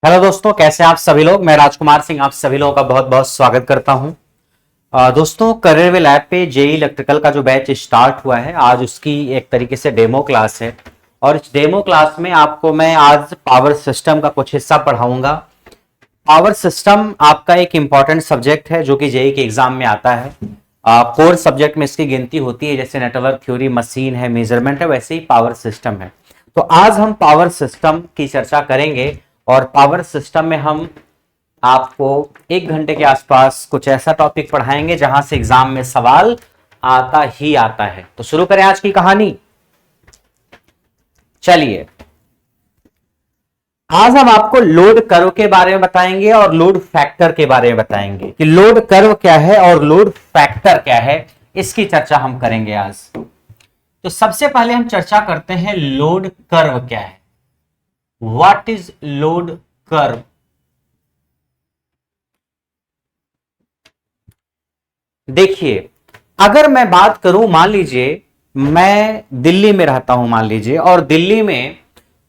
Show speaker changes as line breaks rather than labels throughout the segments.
Hello दोस्तों, कैसे आप सभी लोग। मैं राजकुमार सिंह आप सभी लोगों का बहुत बहुत स्वागत करता हूं। दोस्तों, करियर विल ऐप पे जेई इलेक्ट्रिकल का जो बैच स्टार्ट हुआ है, आज उसकी एक तरीके से डेमो क्लास है। और इस डेमो क्लास में आपको मैं आज पावर सिस्टम का कुछ हिस्सा पढ़ाऊंगा। पावर सिस्टम आपका एक इंपॉर्टेंट सब्जेक्ट है जो कि जेई के एग्जाम में आता है। कोर सब्जेक्ट में इसकी गिनती होती है, जैसे नेटवर्क थ्योरी, मशीन है, मेजरमेंट है, वैसे ही पावर सिस्टम है। तो आज हम पावर सिस्टम की चर्चा करेंगे और पावर सिस्टम में हम आपको 1 घंटे के आसपास कुछ ऐसा टॉपिक पढ़ाएंगे जहां से एग्जाम में सवाल आता ही आता है। तो शुरू करें आज की कहानी। चलिए, आज हम आपको लोड कर्व के बारे में बताएंगे और लोड फैक्टर के बारे में बताएंगे कि लोड कर्व क्या है और लोड फैक्टर क्या है। इसकी चर्चा हम करेंगे आज। तो सबसे पहले हम चर्चा करते हैं लोड कर्व क्या है। What is load curve. देखिए, अगर मैं बात करूं, मान लीजिए मैं दिल्ली में रहता हूं, मान लीजिए, और दिल्ली में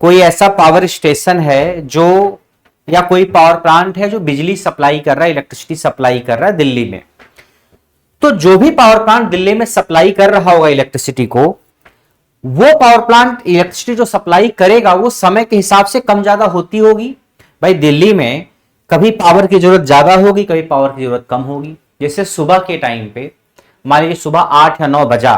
कोई ऐसा पावर स्टेशन है जो, या कोई पावर प्लांट है जो बिजली सप्लाई कर रहा है, इलेक्ट्रिसिटी सप्लाई कर रहा है दिल्ली में। तो जो भी पावर प्लांट दिल्ली में सप्लाई कर रहा होगा इलेक्ट्रिसिटी को, वो पावर प्लांट इलेक्ट्रिसिटी जो सप्लाई करेगा वो समय के हिसाब से कम ज्यादा होती होगी। भाई, दिल्ली में कभी पावर की जरूरत ज्यादा होगी, कभी पावर की जरूरत कम होगी। जैसे सुबह के टाइम पे मान लीजिए सुबह 8 या 9 बजा,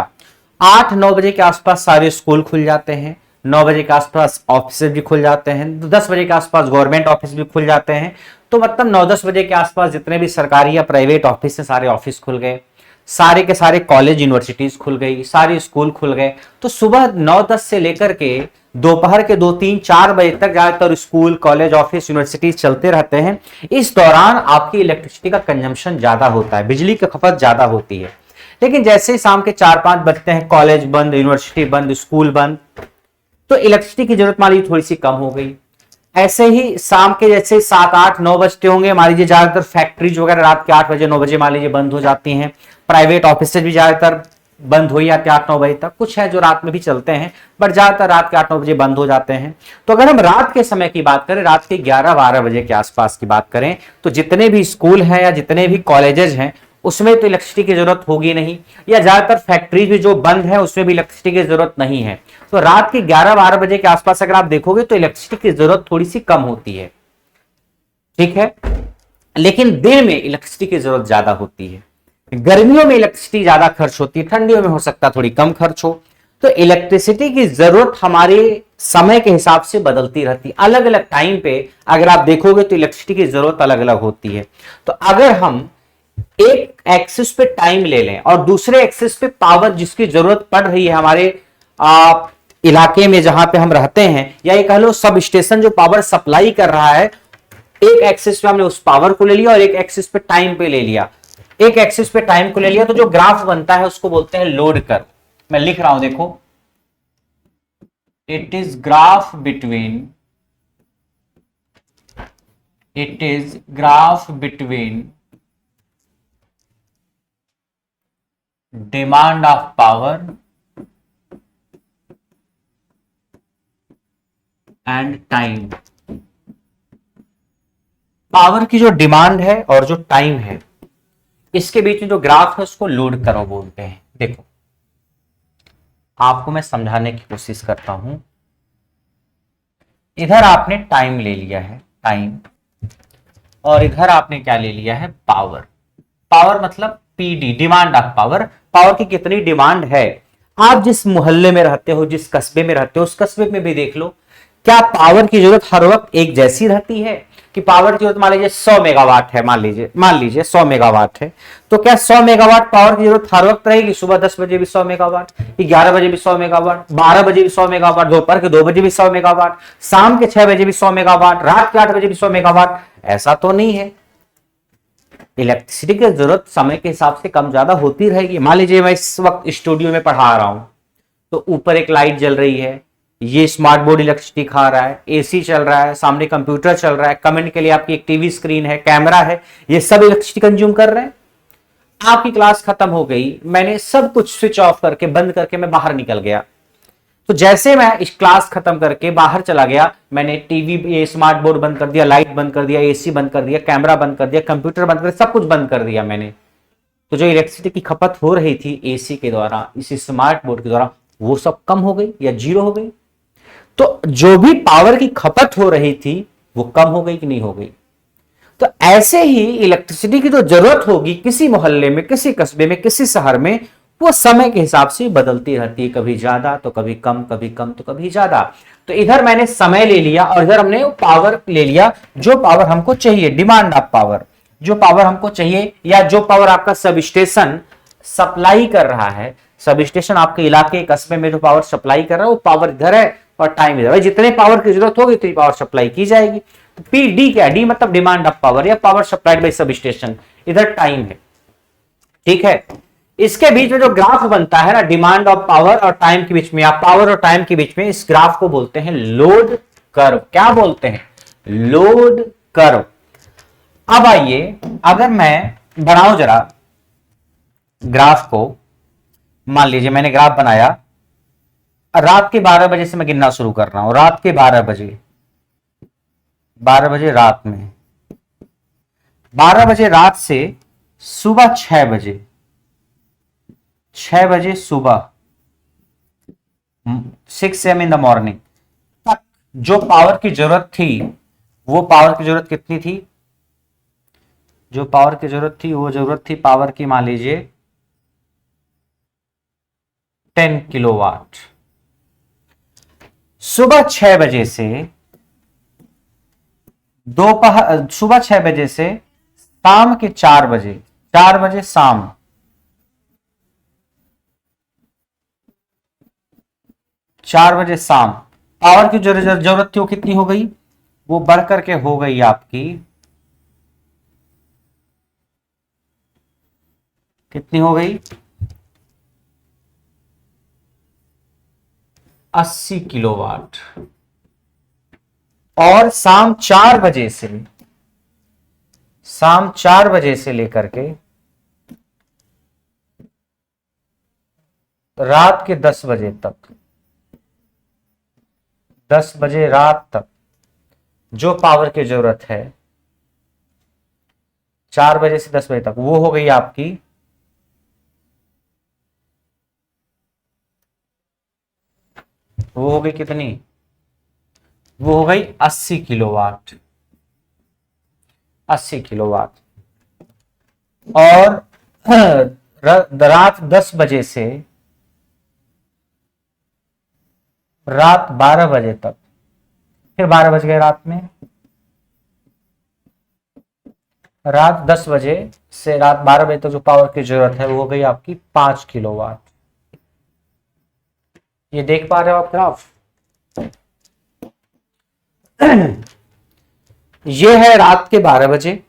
8-9 बजे के आसपास सारे स्कूल खुल जाते हैं, 9 बजे के आसपास ऑफिस भी खुल जाते हैं, 10 बजे के आसपास गवर्नमेंट ऑफिस भी खुल जाते हैं। तो मतलब 9-10 बजे के आसपास जितने भी सरकारी या प्राइवेट ऑफिस हैं, सारे ऑफिस खुल गए, सारे के सारे कॉलेज यूनिवर्सिटीज खुल गई, सारे स्कूल खुल गए। तो सुबह 9-10 से लेकर के दोपहर के 2-3-4 बजे तक ज्यादातर स्कूल, कॉलेज, ऑफिस, यूनिवर्सिटीज चलते रहते हैं। इस दौरान आपकी इलेक्ट्रिसिटी का कंजम्पशन ज्यादा होता है, बिजली की खपत ज्यादा होती है। लेकिन जैसे ही शाम के 4-5 बजते हैं, कॉलेज बंद, यूनिवर्सिटी बंद, स्कूल बंद, तो इलेक्ट्रिसिटी की जरूरत मान लीजिए थोड़ी सी कम हो गई। ऐसे ही शाम के जैसे 7-8-9 बजते होंगे, मान लीजिए ज्यादातर फैक्ट्रीज वगैरह रात के 8 बजे 9 बजे मान लीजिए बंद हो जाती हैं। प्राइवेट ऑफिस भी ज्यादातर बंद हो जाते हैं 8-9 बजे तक। कुछ है जो रात में भी चलते हैं, बट ज्यादातर रात के 8-9 बजे बंद हो जाते हैं। तो अगर हम रात के समय की बात करें, रात के 11-12 बजे के आसपास की बात करें, तो जितने भी स्कूल हैं या जितने भी कॉलेजेस हैं उसमें तो इलेक्ट्रिसिटी की जरूरत होगी नहीं, या ज्यादातर फैक्ट्रीज भी जो बंद है उसमें भी इलेक्ट्रिसिटी की जरूरत नहीं है। तो रात के 11-12 बजे के आसपास अगर आप देखोगे तो इलेक्ट्रिसिटी की जरूरत थोड़ी सी कम होती है, ठीक है। लेकिन दिन में इलेक्ट्रिसिटी की जरूरत ज्यादा होती है। गर्मियों में इलेक्ट्रिसिटी ज्यादा खर्च होती है, ठंडियों में हो सकता है थोड़ी कम खर्च हो। तो इलेक्ट्रिसिटी की जरूरत हमारे समय के हिसाब से बदलती रहती है। अलग अलग टाइम पे अगर आप देखोगे तो इलेक्ट्रिसिटी की जरूरत अलग अलग होती है। तो अगर हम एक एक्सिस पे टाइम ले लें और दूसरे एक्सिस पे पावर जिसकी जरूरत पड़ रही है हमारे इलाके में जहां पे हम रहते हैं, या ये कह लो सब स्टेशन जो पावर सप्लाई कर रहा है, एक एक्सिस पे हमने उस पावर को ले लिया और एक एक्सिस पे टाइम पे ले लिया, एक एक्सिस पे टाइम को ले लिया, तो जो ग्राफ बनता है उसको बोलते हैं लोड कर्व। मैं लिख रहा हूं, देखो, it is graph between demand of power and time. Power की जो डिमांड है और जो टाइम है, इसके बीच में जो ग्राफ है उसको लोड कर्व बोलते हैं। देखो, आपको मैं समझाने की कोशिश करता हूं। इधर आपने टाइम ले लिया है, टाइम, और इधर आपने क्या ले लिया है, पावर। पावर मतलब PD, demand of power. Power की कितनी डिमांड है। आप जिस मोहल्ले में रहते हो, जिस कस्बे में रहते हो, उस कस्बे में भी देख लो, क्या पावर की जरूरत हर वक्त एक जैसी रहती है कि पावर की जरूरत मान लीजिए 100 मेगावाट है, मान लीजिए 100 मेगावाट है, तो क्या 100 मेगावाट पावर की जरूरत हर वक्त रहेगी। सुबह 10 बजे भी 100 मेगावाट, 11 बजे भी 100 मेगावाट, 12 बजे भी 100 मेगावाट, दोपहर के 2 बजे भी 100 मेगावाट, शाम के 6 बजे भी 100 मेगावाट, रात के 8 बजे भी 100 मेगावाट। ऐसा तो नहीं है। इलेक्ट्रिसिटी की जरूरत समय के हिसाब से कम ज्यादा होती रहेगी। मान लीजिए मैं इस वक्त स्टूडियो में पढ़ा रहा हूं, तो ऊपर एक लाइट जल रही है, ये स्मार्ट बोर्ड इलेक्ट्रिसिटी खा रहा है, एसी चल रहा है, सामने कंप्यूटर चल रहा है, कमेंट के लिए आपकी एक टीवी स्क्रीन है, कैमरा है, ये सब इलेक्ट्रिसिटी कंज्यूम कर रहे हैं। आपकी क्लास खत्म हो गई, मैंने सब कुछ स्विच ऑफ करके, बंद करके मैं बाहर निकल गया, तो जैसे मैं इस क्लास खत्म करके बाहर चला गया, मैंने टीवी, ये स्मार्ट बोर्ड बंद कर दिया, लाइट बंद कर दिया, एसी बंद कर दिया, कैमरा बंद कर दिया, कंप्यूटर बंद कर दिया, सब कुछ बंद कर दिया मैंने, तो जो इलेक्ट्रिसिटी की खपत हो रही थी एसी के द्वारा, इस स्मार्ट बोर्ड के द्वारा, वो सब कम हो गई या जीरो हो गई। तो जो भी पावर की खपत हो रही थी वो कम हो गई कि नहीं हो गई। तो ऐसे ही इलेक्ट्रिसिटी की जो जरूरत होगी किसी मोहल्ले में, किसी कस्बे में, किसी शहर में, वो समय के हिसाब से बदलती रहती है, कभी ज्यादा तो कभी कम, कभी कम तो कभी ज्यादा। तो इधर मैंने समय ले लिया और इधर हमने पावर ले लिया, जो पावर हमको चाहिए, डिमांड ऑफ पावर, जो पावर हमको चाहिए, या जो पावर आपका सब स्टेशन सप्लाई कर रहा है, सब स्टेशन आपके इलाके कस्बे में जो पावर सप्लाई कर रहा है वो पावर इधर है और टाइम इधर है। जितने पावर की जरूरत होगी उतनी पावर सप्लाई की जाएगी। तो पी डी क्या है, डी मतलब डिमांड ऑफ पावर या power supplied by sub station, इधर टाइम है, ठीक है। इसके बीच में जो ग्राफ बनता है ना डिमांड ऑफ पावर और टाइम के बीच में, या पावर और टाइम के बीच में, इस ग्राफ को बोलते हैं लोड कर्व। क्या बोलते हैं? Load curve. अब आइए, अगर मैं बनाऊं जरा ग्राफ को, मान लीजिए मैंने ग्राफ बनाया, रात के 12 बजे से मैं गिनना शुरू कर रहा हूं, रात के 12 बजे, 12 बजे रात में, 12 बजे रात से सुबह 6 बजे, 6 बजे सुबह, 6 AM इन द मॉर्निंग तक जो पावर की जरूरत थी, वो पावर की जरूरत कितनी थी? जो पावर की जरूरत थी वो जरूरत थी पावर की, मान लीजिए 10 किलोवाट। सुबह 6 बजे से दोपहर, सुबह 6 बजे से शाम के 4 बजे, 4 बजे शाम, 4 बजे शाम पावर की जो जरूरत थी वो कितनी हो गई? वो बढ़ करके हो गई आपकी, कितनी हो गई? 80 किलोवाट। और शाम 4 बजे से, शाम 4 बजे से लेकर के रात के 10 बजे तक, 10 बजे रात तक जो पावर की जरूरत है, 4 बजे से 10 बजे तक, वो हो गई आपकी, वो हो गई कितनी? वो हो गई 80 किलोवाट, 80 किलोवाट। और रात 10 बजे से रात 12 बजे तक, फिर 12 बज गए रात में, रात 10 बजे से रात 12 बजे तक जो पावर की जरूरत है वो हो गई आपकी 5 किलोवाट। ये देख पा रहे हो आप ग्राफ? ये है रात के 12 बजे,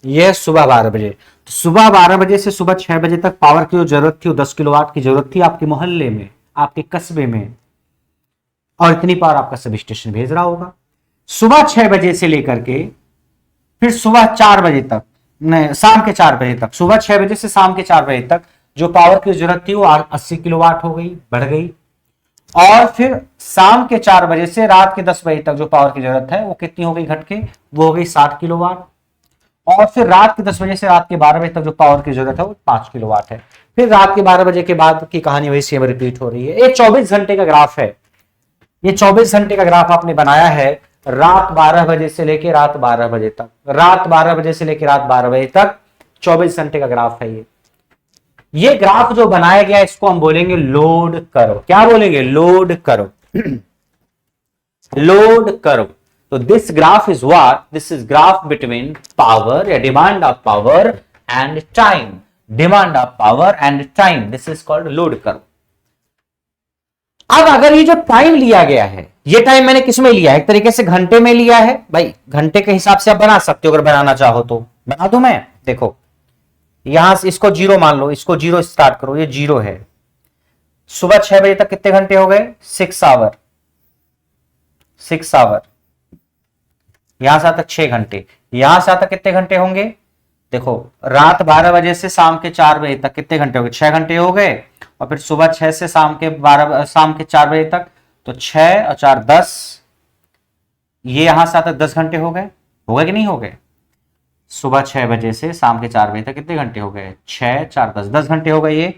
ये है सुबह 12 बजे। तो सुबह 12 बजे से सुबह 6 बजे तक पावर की जो जरूरत थी वो 10 किलोवाट की जरूरत थी आपके मोहल्ले में, आपके कस्बे में, और इतनी पावर आपका सब स्टेशन भेज रहा होगा। सुबह 6 बजे से लेकर के फिर सुबह 4 बजे तक, नहीं शाम के 4 बजे तक, सुबह 6 बजे से शाम के 4 बजे तक जो पावर की जरूरत थी वो 80 किलोवाट हो गई, बढ़ गई। और फिर शाम के 4 बजे से रात के 10 बजे तक जो पावर की जरूरत है वो कितनी हो गई घट के? वो हो गई 60 किलोवाट। और फिर रात के 10 बजे से रात के 12 बजे तक जो पावर की जरूरत है वो 5 किलोवाट है। फिर रात के 12 बजे के बाद की कहानी वही सेम रिपीट हो रही है। ये 24 घंटे का ग्राफ है, ये 24 घंटे का ग्राफ आपने बनाया है, रात 12 बजे से लेकर रात 12 बजे तक, रात 12 बजे से लेकर रात 12 बजे तक 24 घंटे का ग्राफ है। ये ग्राफ जो बनाया गया इसको हम बोलेंगे लोड कर्व। क्या बोलेंगे? Load curve. Load curve. तो this graph is what? This is graph between power या demand of power and time, demand of power and time, this is called load curve. अब अगर ये जो टाइम लिया गया है, ये टाइम मैंने किस में लिया है? एक तरीके से घंटे में लिया है। भाई घंटे के हिसाब से आप बना सकते हो, अगर बनाना चाहो तो बना दूं मैं। देखो यहां से इसको 0 मान लो, इसको 0 स्टार्ट करो, ये 0 है। सुबह 6 बजे तक कितने घंटे हो गए? 6 आवर, 6 आवर। यहां से आता 6 घंटे, यहां से आता कितने घंटे होंगे? देखो रात 12 बजे से शाम के 4 बजे तक कितने घंटे हो गए? 6 घंटे हो गए। और फिर सुबह 6 से शाम के 4 बजे तक तो 6 और 4 10, ये यहां से आता 10 घंटे हो गए, हो गए कि नहीं हो गए? सुबह 6 बजे से शाम के 4 बजे तक कितने घंटे हो गए? 6 4 10, 10 घंटे हो गए ये।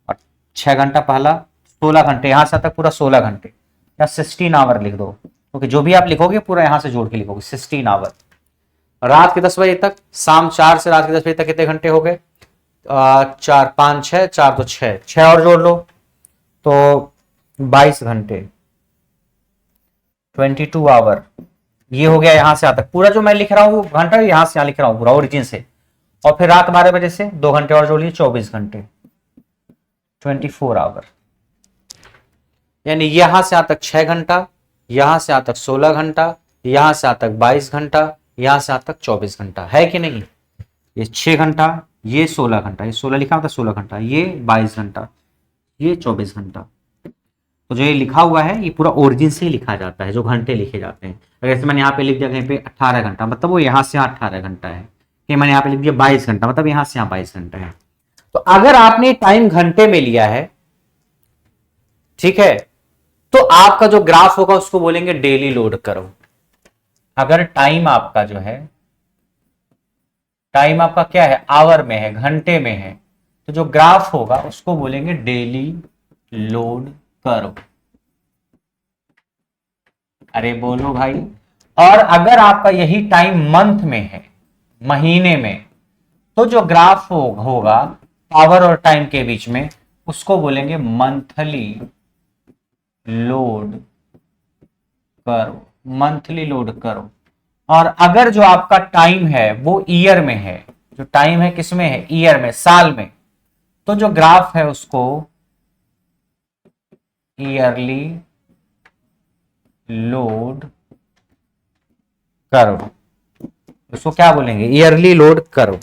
और 6 घंटा पहला, 16 घंटे, यहां से तक पूरा 16 घंटे, या 16 आवर लिख दो, क्योंकि जो भी आप लिखोगे पूरा यहां से जोड़ के लिखोगे 16 आवर। रात के 10 बजे तक, शाम 4 से रात के 10 बजे तक कितने घंटे हो गए? 4 5 6, 4 तो 6, 6 और जोड़ लो तो 22 घंटे, 22 आवर। ये हो गया यहां से यहां तक पूरा जो मैं लिख रहा हूं घंटा, यहां से यहां लिख रहा हूं पूरा ओरिजिन से। और फिर रात 12 बजे से 2 घंटे और जोड़ लिए, 24 घंटे, 24 आवर। यानी यहां से यहां तक 6 घंटा, यहां से यहां तक 16 घंटा, यहां से यहां तक 22 घंटा, यहां से यहां तक 24 घंटा, है कि नहीं? ये 6 घंटा, ये 16 घंटा, ये 16 लिखा होता 16 घंटा, ये 22 घंटा, ये 24 घंटा। तो जो ये लिखा हुआ है ये पूरा ओरिजिन से ही लिखा जाता है, जो घंटे लिखे जाते हैं। अगर जैसे मैंने यहाँ पे लिख दिया कहीं पे 18 घंटा, मतलब वो यहाँ से यहाँ 18 घंटा है। कि मैंने यहाँ पे लिख दिया 22 घंटा, मतलब यहाँ से यहाँ 22 घंटा है। तो अगर आपने टाइम घंटे में लिया है, ठीक है, तो आपका जो ग्राफ होगा उसको बोलेंगे डेली लोड करो। अगर टाइम आपका जो है, टाइम आपका क्या है? आवर में है, घंटे में है, तो जो ग्राफ होगा उसको बोलेंगे डेली लोड करो। अरे बोलो भाई। और अगर आपका यही टाइम मंथ में है, महीने में, तो जो ग्राफ होगा पावर और टाइम के बीच में, उसको बोलेंगे मंथली लोड करो, मंथली लोड करो। और अगर जो आपका टाइम है वो ईयर में है, जो टाइम है किसमें है? ईयर में, साल में, तो जो ग्राफ है उसको ईयरली लोड करो, उसको क्या बोलेंगे? ईयरली लोड करो।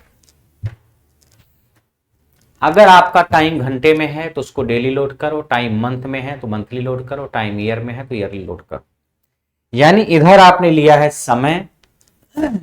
अगर आपका टाइम घंटे में है तो उसको डेली लोड करो, टाइम मंथ में है तो मंथली लोड करो, टाइम ईयर में है तो ईयरली लोड करो। यानी इधर आपने लिया है समय,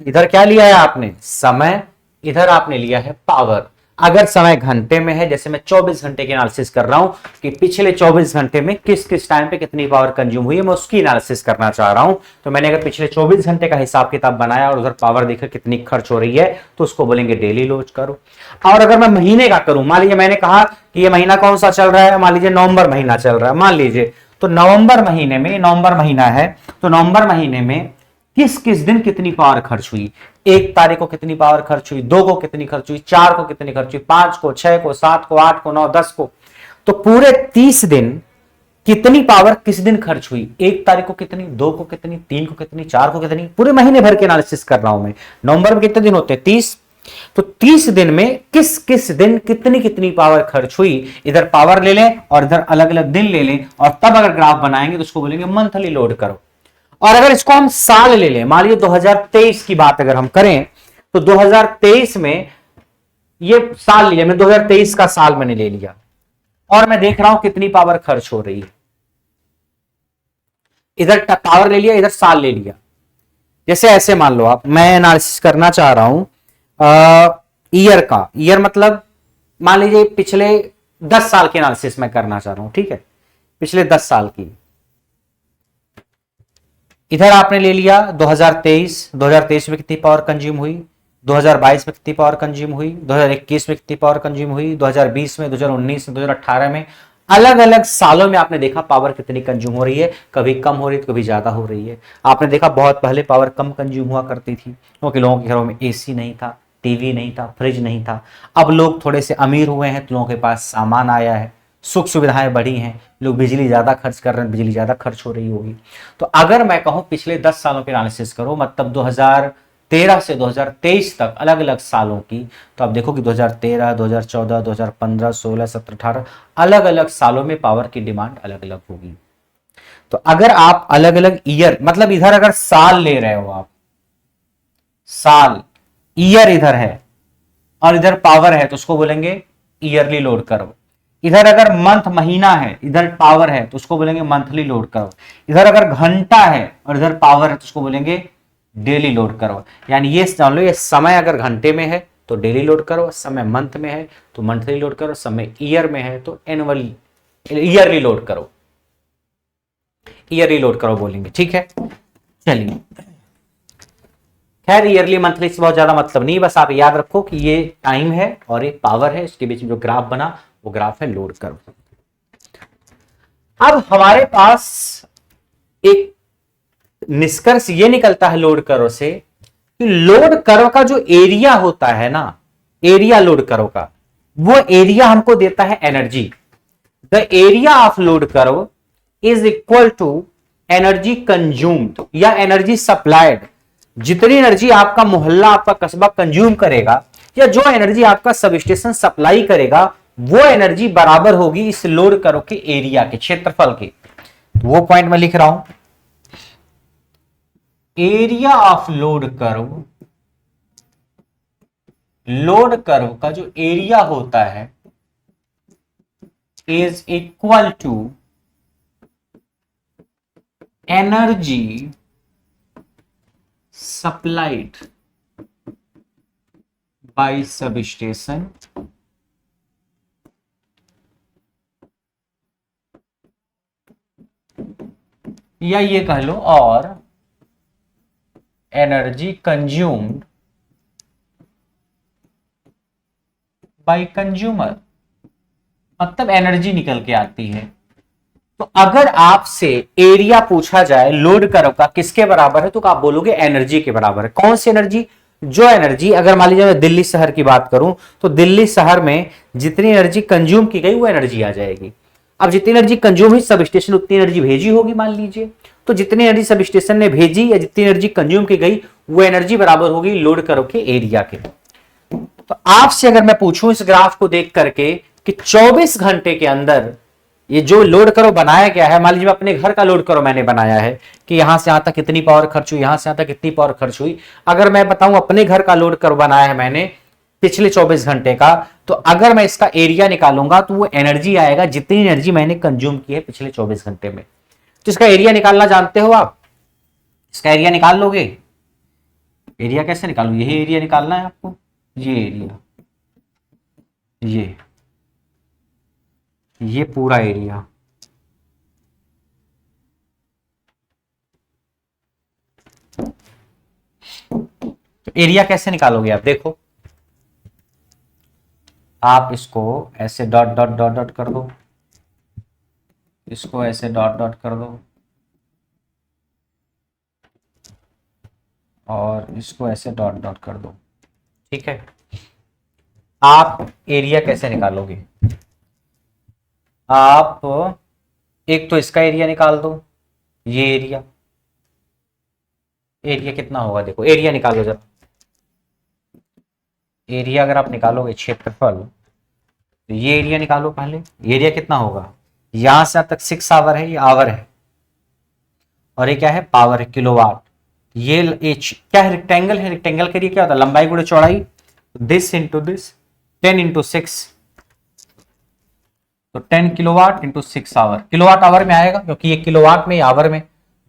इधर क्या लिया है आपने? समय, इधर आपने लिया है पावर। अगर समय घंटे में है, जैसे मैं 24 घंटे की एनालिसिस कर रहा हूं कि पिछले 24 घंटे में किस किस टाइम पे कितनी पावर कंज्यूम हुई है, मैं उसकी एनालिसिस करना चाह रहा हूं, तो मैंने अगर पिछले 24 घंटे का हिसाब किताब बनाया और उधर पावर देखकर कितनी खर्च हो रही है, तो उसको बोलेंगे डेली लोड करो। और अगर मैं महीने का करूं, मान लीजिए मैंने कहा कि ये महीना कौन सा चल रहा है, मान लीजिए नवंबर महीना चल रहा है, मान लीजिए, तो नवंबर महीने में, नवंबर महीना है तो नवंबर महीने में किस किस दिन कितनी पावर खर्च हुई, 1 तारीख को कितनी पावर खर्च हुई, 2 को कितनी खर्च हुई, 4 को कितनी खर्च हुई, 5 को, 6 को, 7 को, 8 को, 9 10 को, तो पूरे 30 दिन कितनी पावर किस दिन खर्च हुई, 1 तारीख को कितनी, 2 को कितनी, 3 को कितनी, 4 को कितनी, पूरे महीने भर के एनालिसिस कर रहा हूं मैं। नवंबर में कितने दिन होते हैं? 30। तो 30 दिन में किस किस दिन कितनी कितनी पावर खर्च हुई, इधर पावर ले लें और इधर अलग अलग दिन ले लें, और तब अगर ग्राफ बनाएंगे तो उसको बोलेंगे मंथली लोड करो। और अगर इसको हम साल ले लें, मान लीजिए 2023 की बात अगर हम करें, तो 2023 में ये साल लिया, मैं 2023 का साल मैंने ले लिया और मैं देख रहा हूं कितनी पावर खर्च हो रही है। इधर पावर ले लिया, इधर साल ले लिया। जैसे ऐसे मान लो आप, मैं एनालिसिस करना चाह रहा हूं ईयर का, ईयर मतलब मान लीजिए पिछले 10 साल की एनालिसिस मैं करना चाह रहा हूं, ठीक है, पिछले 10 साल की। इधर आपने ले लिया 2023, 2023 में कितनी पावर कंज्यूम हुई, 2022 में कितनी पावर कंज्यूम हुई, 2021 में कितनी पावर कंज्यूम हुई, 2020 में, 2019 में, 2018 में, अलग अलग सालों में आपने देखा पावर कितनी कंज्यूम हो रही है, कभी कम हो रही है तो कभी ज्यादा हो रही है। आपने देखा बहुत पहले पावर कम कंज्यूम हुआ करती थी क्योंकि लोगों के घरों में एसी नहीं था, टीवी नहीं था, फ्रिज नहीं था। अब लोग थोड़े से अमीर हुए हैं तो लोगों के पास सामान आया है, सुख सुविधाएं बढ़ी हैं, लोग बिजली ज्यादा खर्च कर रहे हैं, बिजली ज्यादा खर्च हो रही होगी। तो अगर मैं कहूं पिछले 10 सालों के एनालिसिस करो, मतलब 2013 से 2023 तक अलग अलग सालों की, तो आप देखो कि 2013, 2014, 2015, 16, 17, 18 अलग अलग सालों में पावर की डिमांड अलग अलग होगी। तो अगर आप अलग अलग ईयर, मतलब इधर अगर साल ले रहे हो आप, साल, ईयर इधर है और इधर पावर है, तो उसको बोलेंगे ईयरली लोड करो। इधर अगर मंथ महीना है, इधर पावर है, तो उसको बोलेंगे मंथली लोड करो। इधर अगर घंटा है और इधर पावर है तो उसको बोलेंगे डेली लोड करो। यानी ये जान लो, ये समय अगर घंटे में है तो डेली लोड करो, समय मंथ में है तो मंथली लोड करो, समय ईयर में है तो एनुअली ईयरली लोड करो। ईयरली लोड करो बोलेंगे, ठीक है। चलिए, खैर ईयरली मंथली से बहुत ज्यादा मतलब नहीं, बस आप याद रखो कि ये टाइम है और ये पावर है, इसके बीच में जो ग्राफ बना वो ग्राफ है लोड कर्व। अब हमारे पास एक निष्कर्ष ये निकलता है लोड कर्व से कि लोड कर्व का जो एरिया होता है ना, एरिया लोड कर्व का, वो एरिया हमको देता है energy. The area of load curve is equal to energy consumed या एनर्जी सप्लाइड। जितनी एनर्जी आपका मोहल्ला, आपका कस्बा कंज्यूम करेगा या जो एनर्जी आपका सब स्टेशन सप्लाई करेगा, वो एनर्जी बराबर होगी इस लोड कर्व के एरिया के, क्षेत्रफल के। तो वो पॉइंट मैं लिख रहा हूं, area of load curve, load curve का जो एरिया होता है is equal to energy supplied by substation या ये कह लो और एनर्जी कंज्यूम्ड बाय कंज्यूमर, मतलब एनर्जी निकल के आती है। तो अगर आपसे एरिया पूछा जाए लोड कर्व का किसके बराबर है, तो आप बोलोगे एनर्जी के बराबर है। कौन सी एनर्जी? जो एनर्जी, अगर मान लीजिए मैं दिल्ली शहर की बात करूं तो दिल्ली शहर में जितनी एनर्जी कंज्यूम की गई वो एनर्जी आ जाएगी। अब जितनी एनर्जी कंज्यूम हुई सब स्टेशन उतनी एनर्जी भेजी होगी मान लीजिए, तो जितनी एनर्जी सब स्टेशन ने भेजी या जितनी एनर्जी कंज्यूम की गई वो एनर्जी बराबर होगी लोड कर्व के एरिया के। तो आपसे अगर मैं पूछूं इस ग्राफ को देख करके कि 24 घंटे के अंदर ये जो लोड कर्व बनाया गया है, मान लीजिए अपने घर का लोड कर्व मैंने बनाया है कि यहां से यहां तक कितनी पावर खर्च हुई, यहां से यहां तक कितनी पावर खर्च हुई। अगर मैं बताऊं अपने घर का लोड कर्व बनाया है मैंने पिछले 24 घंटे का, तो अगर मैं इसका एरिया निकालूंगा तो वो एनर्जी आएगा जितनी एनर्जी मैंने कंज्यूम की है पिछले 24 घंटे में। तो इसका एरिया निकालना जानते हो आप? इसका एरिया निकाल लोगे? एरिया कैसे निकालू? यही एरिया निकालना है आपको, ये एरिया, ये पूरा एरिया। तो एरिया कैसे निकालोगे आप? देखो, आप इसको ऐसे डॉट डॉट डॉट डॉट कर दो, इसको ऐसे डॉट डॉट कर दो और इसको ऐसे डॉट डॉट कर दो, ठीक है। आप एरिया कैसे निकालोगे? आप एक तो इसका एरिया निकाल दो, ये एरिया, एरिया कितना होगा देखो, एरिया निकालो जरा। एरिया अगर आप निकालोगे क्षेत्रफल, तो ये एरिया निकालो पहले। एरिया कितना होगा? यहां से तक 6 आवर है, ये आवर है, और ये क्या है? पावर है, किलोवाट। ये क्या है? रेक्टेंगल है। रेक्टेंगल के लिए क्या होता है? लंबाई गुणे चौड़ाई, दिस इंटू दिस, 10 इंटू 6, तो 10 kilowatt into 6 hour, kilowatt hour में आएगा क्योंकि ये किलोवाट में, आवर में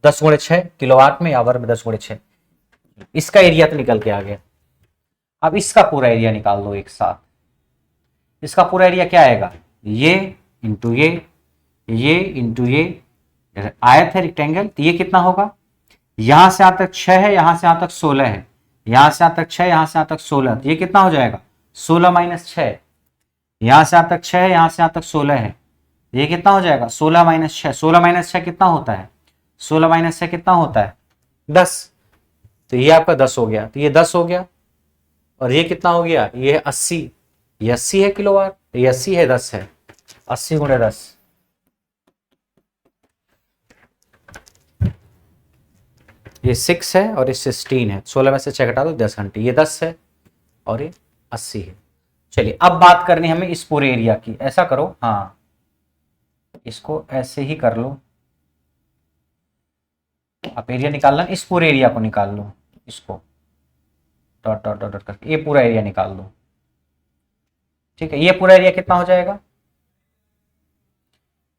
10 गुणे 6, किलोवाट में, आवर में 10 गुणे 6। इसका एरिया तो निकल के आ गया। अब इसका पूरा एरिया निकाल दो एक साथ। इसका पूरा एरिया क्या आएगा? ये इंटू ये इंटू ये, आयत है रेक्टेंगल, तो ये कितना होगा? यहां से यहां तक 6 है, यहां से यहां तक 16 है, यहां से यहां तक 6, यहां से यहां तक 16, तो ये कितना हो जाएगा? 16 माइनस 6। यहां से यहां तक 6 है, यहां से यहां तक 16 है, ये कितना हो जाएगा? 16 माइनस 6। 16 माइनस 6 कितना होता है? 16 माइनस 6 कितना होता है? 10। तो ये आपका 10 हो गया, तो ये 10 हो गया, और ये कितना हो गया? ये है 80। ये 80 है किलोवाट, ये 80 है, 10 है, 80 गुणे 10, ये 6 है और ये 16 है। 16 में से 6 घटा दो, 10 घंटे, ये 10 है और ये 80 है। चलिए अब बात करनी हमें इस पूरे एरिया की। ऐसा करो, हाँ इसको ऐसे ही कर लो, आप एरिया निकालना, इस पूरे एरिया को निकाल लो, इसको डॉट डॉट डॉट करके ये पूरा एरिया निकाल लो, ठीक है। ये पूरा एरिया कितना हो जाएगा?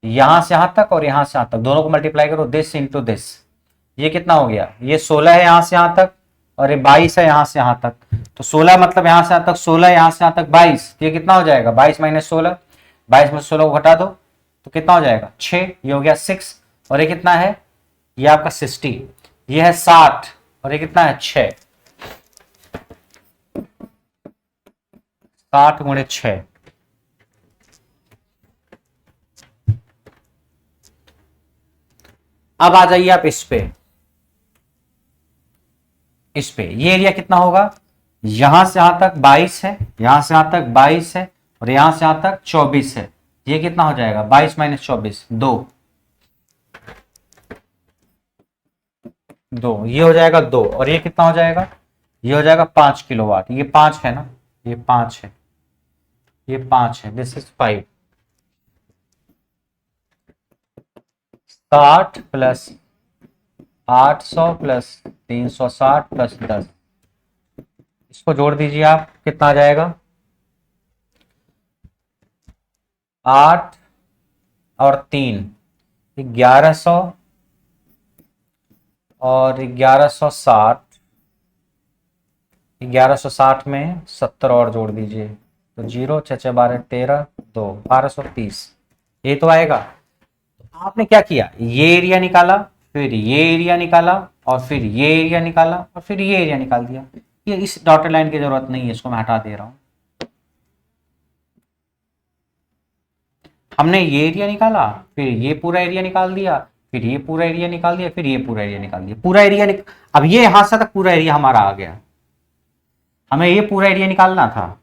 यहां से यहां तक और यहां से यहां तक, दोनों को मल्टीप्लाई करो, दिस इंटू दिस, ये कितना हो गया? ये 16 है यहां से यहां तक, और ये 22 है यहां से यहां तक। तो 16 मतलब यहां से यहां तक 16, यहां से यहां तक 22, ये कितना हो जाएगा? 22 माइनस 16, 22 में 16 को घटा दो तो कितना हो जाएगा? 6। ये हो गया 6, और ये कितना है, ये आपका 60, ये है 60 और ये कितना है 6, 60 गुणे 6। अब आ जाइए आप इस पे, ये एरिया कितना होगा, यहां से यहां तक 22 है, यहां से यहां तक 22 है और यहां से यहां तक 24 है। ये कितना हो जाएगा, 22 माइनस 24, 2, ये हो जाएगा 2 और ये कितना हो जाएगा, ये हो जाएगा 5 किलोवाट। ये 5 है ना, ये 5 है, ये 5 है, this is 5। 60 plus 800 plus 360 plus 10, इसको जोड़ दीजिए आप, कितना आ जाएगा, 8 और 3 1100 और 1160, 1160 में 70 और जोड़ दीजिए तो 0 6 6 12 13 2 1230, ये तो आएगा। आपने क्या किया, ये एरिया निकाला, फिर ये एरिया निकाला और फिर ये एरिया निकाला और फिर ये एरिया निकाल दिया। ये इस डॉटेड लाइन की जरूरत नहीं है, इसको मैं हटा दे रहा हूं। हमने ये एरिया निकाला, फिर ये पूरा एरिया निकाल दिया, फिर ये पूरा एरिया निकाल दिया, फिर ये पूरा एरिया निकाल दिया, पूरा एरिया अब ये यहां से तक पूरा एरिया हमारा आ गया। हमें ये पूरा एरिया निकालना था,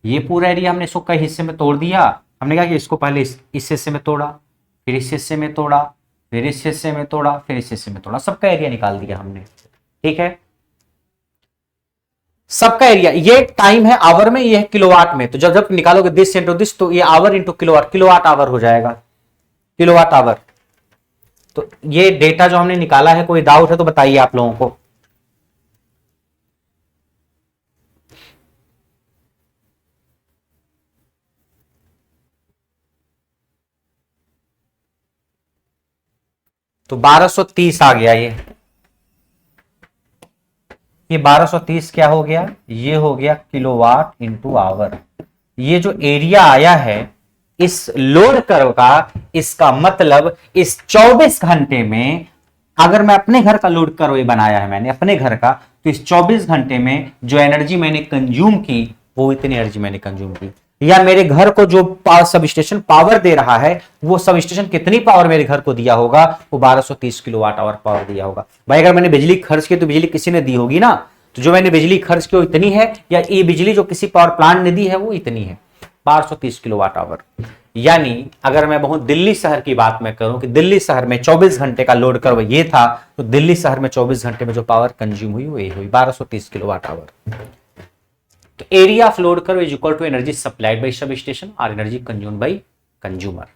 ये पूरा एरिया हमने इसको कई हिस्से में तोड़ दिया। हमने कहा कि इसको पहले इस हिस्से में तोड़ा, फिर इस हिस्से में तोड़ा, फिर इस हिस्से में तोड़ा, फिर इस हिस्से में तोड़ा, सबका एरिया निकाल दिया हमने। ठीक है, सबका एरिया, ये टाइम है आवर में, ये है किलोवाट में। तो जब जब निकालोगे दिस इंटू दिस, तो ये our into kilowatt, kilowatt hour हो जाएगा, किलोवाट आवर। तो ये डेटा जो हमने निकाला है, कोई डाउट है तो बताइए आप लोगों को। तो 1230 आ गया ये 1230 क्या हो गया, ये हो गया किलोवाट इंटू आवर। ये जो एरिया आया है इस लोड कर्व का, इसका मतलब इस 24 घंटे में, अगर मैं अपने घर का लोड कर्व बनाया है मैंने अपने घर का, तो इस 24 घंटे में जो एनर्जी मैंने कंज्यूम की, वो इतनी एनर्जी मैंने कंज्यूम की। या मेरे घर को जो पावर सब स्टेशन पावर दे रहा है, वो सब स्टेशन कितनी पावर मेरे घर को दिया होगा, वो 1230 किलोवाट आवर पावर दिया होगा। भाई अगर मैंने बिजली खर्च की तो बिजली किसी ने दी होगी ना, तो जो मैंने बिजली खर्च की वो इतनी है, या ये बिजली जो किसी पावर प्लांट ने दी है वो इतनी है, 1230 किलोवाट आवर। यानी अगर मैं बहुत दिल्ली शहर की बात मैं करूं कि दिल्ली शहर में 24 घंटे का लोड कर्व ये था, तो दिल्ली शहर में 24 घंटे में जो पावर कंज्यूम हुई वो ये हुई 1230 किलोवाट आवर। तो area of load curve is equal to energy supplied by substation और एनर्जी कंज्यूम्ड बाय कंज्यूमर।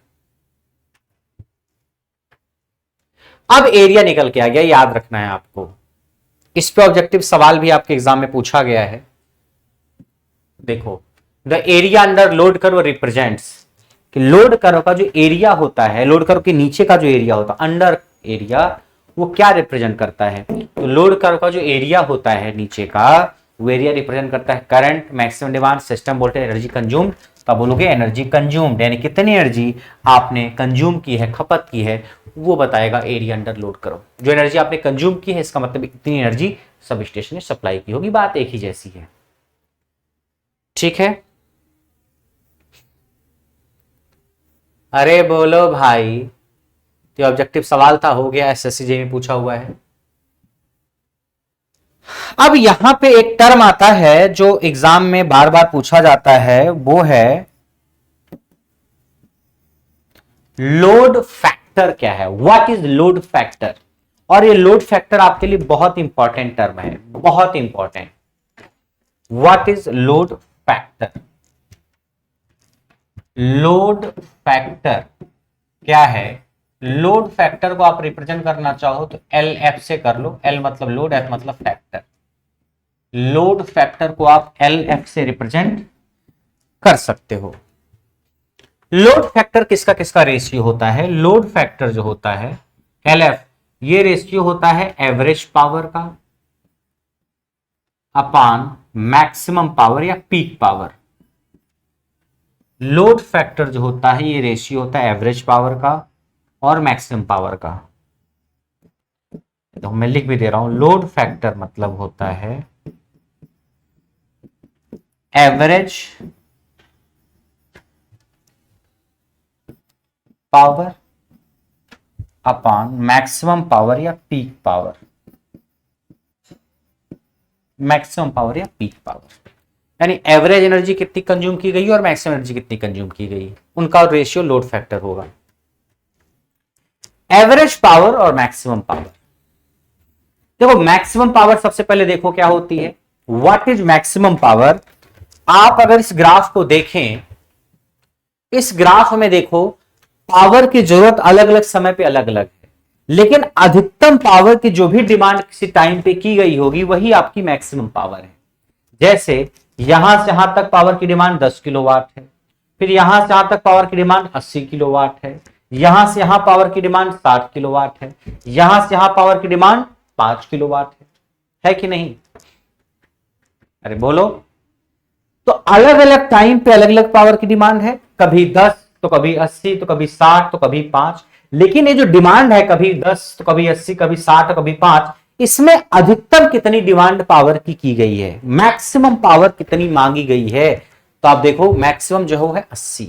अब एरिया निकल के आ गया, याद रखना है आपको। इस पे ऑब्जेक्टिव सवाल भी आपके एग्जाम में पूछा गया है। देखो, the area under load curve represents, कि लोड कर्व का जो एरिया होता है, लोड कर्व के नीचे का जो एरिया होता है अंडर एरिया, वो क्या रिप्रेजेंट करता है। तो लोड कर्व का जो एरिया होता है नीचे का, वो एरिया रिप्रेजेंट करता है current, maximum demand, system voltage, energy consumed. तो बोलोगे एनर्जी कंज्यूम्ड, यानी कितनी एनर्जी आपने कंज्यूम की है, खपत की है, वो बताएगा एरिया अंडर लोड कर्व। जो एनर्जी आपने कंज्यूम की है, इसका मतलब इतनी एनर्जी सब स्टेशन ने सप्लाई की होगी। बात एक ही जैसी है। ठीक है, अरे बोलो भाई, ये ऑब्जेक्टिव सवाल था, हो गया, एसएससी में पूछा हुआ है। अब यहां पे एक टर्म आता है जो एग्जाम में बार बार पूछा जाता है, वो है लोड फैक्टर। क्या है, व्हाट इज लोड फैक्टर। और ये लोड फैक्टर आपके लिए बहुत इंपॉर्टेंट टर्म है, बहुत important. What is load factor. Load factor क्या है, लोड फैक्टर को आप रिप्रेजेंट करना चाहो तो एल एफ से कर लो। एल मतलब लोड, एफ मतलब फैक्टर। लोड फैक्टर को आप एल एफ से रिप्रेजेंट कर सकते हो। लोड फैक्टर किसका किसका रेशियो होता है, लोड फैक्टर जो होता है एल एफ, ये रेशियो होता है एवरेज पावर का अपान मैक्सिमम पावर या पीक पावर। लोड फैक्टर जो होता है ये रेशियो होता है एवरेज पावर का और मैक्सिमम पावर का। तो मैं लिख भी दे रहा हूं, लोड फैक्टर मतलब होता है average power upon maximum power या पीक पावर, मैक्सिमम पावर या पीक पावर, यानी एवरेज एनर्जी कितनी कंज्यूम की गई और मैक्सिमम एनर्जी कितनी कंज्यूम की गई, उनका रेशियो लोड फैक्टर होगा। एवरेज पावर और मैक्सिमम पावर, देखो मैक्सिमम पावर सबसे पहले देखो क्या होती है, व्हाट इज मैक्सिमम पावर। आप अगर इस ग्राफ को देखें, इस ग्राफ में देखो पावर की जरूरत अलग अलग समय पे अलग अलग है, लेकिन अधिकतम पावर की जो भी डिमांड किसी टाइम पे की गई होगी वही आपकी मैक्सिमम पावर है। जैसे यहां से यहां तक पावर की डिमांड 10 किलोवाट है, फिर यहां से यहां तक पावर की डिमांड 80 किलोवाट है, यहां से यहां पावर की डिमांड 60 किलोवाट है, यहां से यहां पावर की डिमांड 5 किलोवाट है कि नहीं? अरे बोलो। तो अलग अलग टाइम पे अलग अलग पावर की डिमांड है, कभी 10 तो कभी 80 तो कभी 60 तो कभी 5, लेकिन ये जो डिमांड है कभी 10 तो कभी 80 कभी 60 तो कभी 5, इसमें अधिकतम कितनी डिमांड पावर की गई है, मैक्सिमम पावर कितनी मांगी गई है। तो आप देखो मैक्सिमम जो है 80,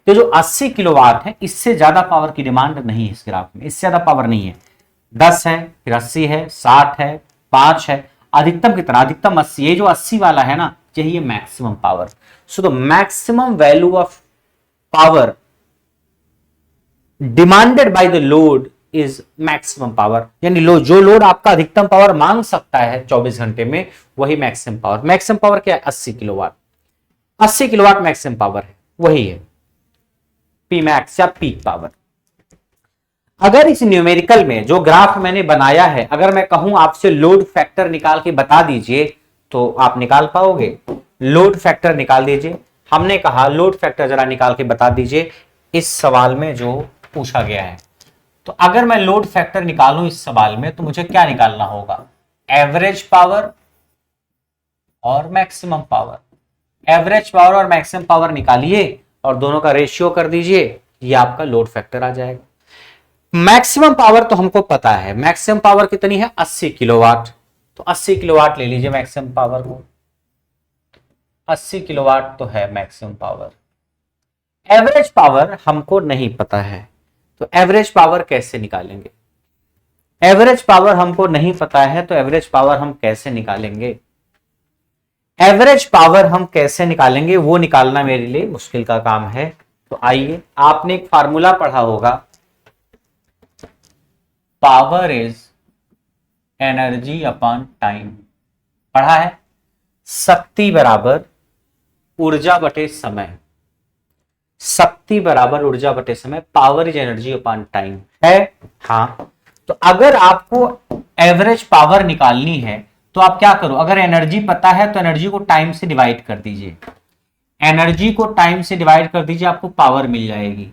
तो जो 80 किलोवाट है इससे ज्यादा पावर की डिमांड नहीं है इस ग्राफ में, इससे ज्यादा पावर नहीं है। 10 है, फिर 80 है, 60 है, 5 है, अधिकतम कितना, अधिकतम 80, ये जो 80 वाला है ना यही है maximum power. So the maximum value of power demanded by the load is maximum power, यानी जो लोड आपका अधिकतम पावर मांग सकता है 24 घंटे में वही मैक्सिमम पावर। मैक्सिमम पावर क्या है? 80 किलोवाट, 80 किलोवाट मैक्सिमम पावर है, वही है पी मैक्स या पीक पावर। अगर इस न्यूमेरिकल में जो ग्राफ मैंने बनाया है, अगर मैं कहूं आपसे लोड फैक्टर निकाल के बता दीजिए तो आप निकाल पाओगे? लोड फैक्टर निकाल दीजिए। हमने कहा लोड फैक्टर जरा निकाल के बता दीजिए इस सवाल में जो पूछा गया है। तो अगर मैं लोड फैक्टर निकालूं इस सवाल में तो मुझे क्या निकालना होगा? एवरेज पावर और मैक्सिमम पावर। एवरेज पावर और मैक्सिमम पावर निकालिए और दोनों का रेशियो कर दीजिए, ये आपका लोड फैक्टर आ जाएगा। मैक्सिमम पावर तो हमको पता है, मैक्सिमम पावर कितनी है? 80 किलोवाट। तो 80 किलोवाट ले लीजिए मैक्सिमम पावर को, 80 किलोवाट तो है मैक्सिमम पावर। एवरेज पावर हमको नहीं पता है, तो एवरेज पावर कैसे निकालेंगे? एवरेज पावर हमको नहीं पता है तो एवरेज पावर हम कैसे निकालेंगे? एवरेज पावर हम कैसे निकालेंगे वो निकालना मेरे लिए मुश्किल का काम है। तो आइए, आपने एक फार्मूला पढ़ा होगा, power is energy upon time, पढ़ा है? शक्ति बराबर ऊर्जा बटे समय, शक्ति बराबर ऊर्जा बटे समय, power is energy upon time है। हाँ, तो अगर आपको एवरेज पावर निकालनी है तो आप क्या करो, अगर एनर्जी पता है तो एनर्जी को टाइम से डिवाइड कर दीजिए, एनर्जी को टाइम से डिवाइड कर दीजिए, आपको पावर मिल जाएगी।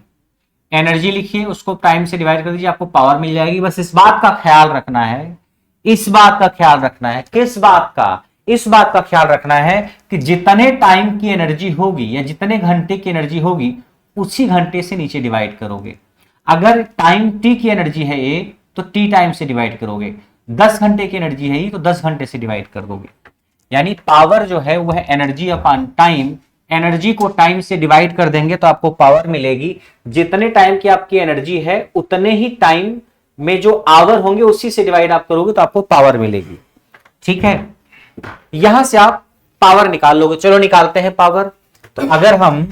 एनर्जी लिखिए, उसको टाइम से डिवाइड कर दीजिए, आपको पावर मिल जाएगी। बस इस बात का ख्याल रखना है, इस बात का ख्याल रखना है, किस बात का? इस बात का ख्याल रखना है कि जितने टाइम की एनर्जी होगी या जितने घंटे की एनर्जी होगी उसी घंटे से नीचे डिवाइड करोगे। अगर टाइम टी की एनर्जी है ए तो टी टाइम से डिवाइड करोगे, 10 घंटे की एनर्जी है ये तो 10 घंटे से डिवाइड कर दोगे। यानी पावर जो है वह एनर्जी अपॉन टाइम, एनर्जी को टाइम से डिवाइड कर देंगे तो आपको पावर मिलेगी। जितने टाइम की आपकी एनर्जी है उतने ही टाइम में जो आवर होंगे उसी से डिवाइड आप करोगे तो आपको पावर मिलेगी। ठीक है, यहां से आप पावर निकाल लोगे। चलो निकालते हैं पावर। तो अगर हम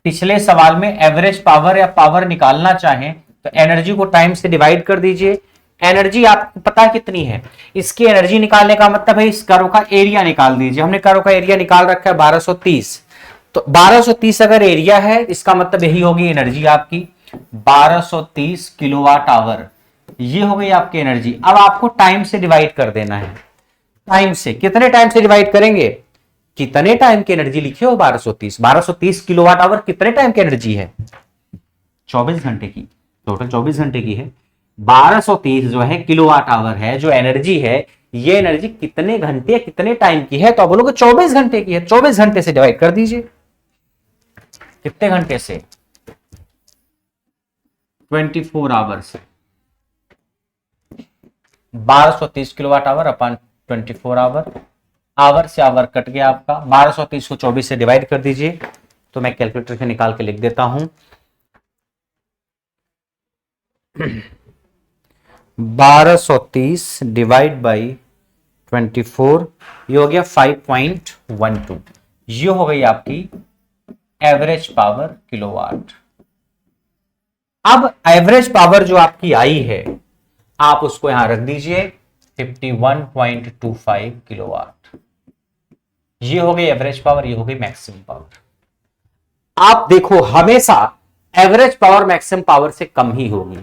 पिछले सवाल में एवरेज पावर या पावर निकालना चाहें तो एनर्जी को टाइम से डिवाइड कर दीजिए। एनर्जी आपको पता कितनी है? इसकी एनर्जी निकालने का मतलब है इस कर्व का एरिया निकाल दीजिए। हमने कर्व का एरिया निकाल रखा है 1230, तो 1230 अगर एरिया है इसका मतलब यही होगी एनर्जी आपकी 1230 किलोवाट आवर। ये हो गई आपकी एनर्जी। अब आपको टाइम से डिवाइड कर देना है। टाइम से कितने टाइम से डिवाइड करेंगे? कितने टाइम की एनर्जी लिखे हो? 1230। 1230 किलोवाट आवर कितने टाइम की एनर्जी है? 24 घंटे की, टोटल 24 घंटे की है। 1230 जो है किलोवाट आवर है, जो एनर्जी है, ये एनर्जी कितने घंटे कितने टाइम की है? तो आप बोलोगे 24 घंटे की है। 24 घंटे से डिवाइड कर दीजिए। कितने घंटे से? 24 आवर्स, 1230 किलोवाट आवर अपन 24 आवर, आवर से आवर कट गया आपका, 1230 को 24 से डिवाइड कर दीजिए, तो मैं कैलकुलेटर से निकाल के लिख देता हूं 1230 डिवाइड बाई 24, ये हो गया 5.12, ये हो गई आपकी एवरेज पावर किलोवाट। अब एवरेज पावर जो आपकी आई है आप उसको यहां रख दीजिए 51.25 किलोवाट, ये हो गई एवरेज पावर, ये हो गई मैक्सिमम पावर। आप देखो हमेशा एवरेज पावर मैक्सिमम पावर से कम ही होगी,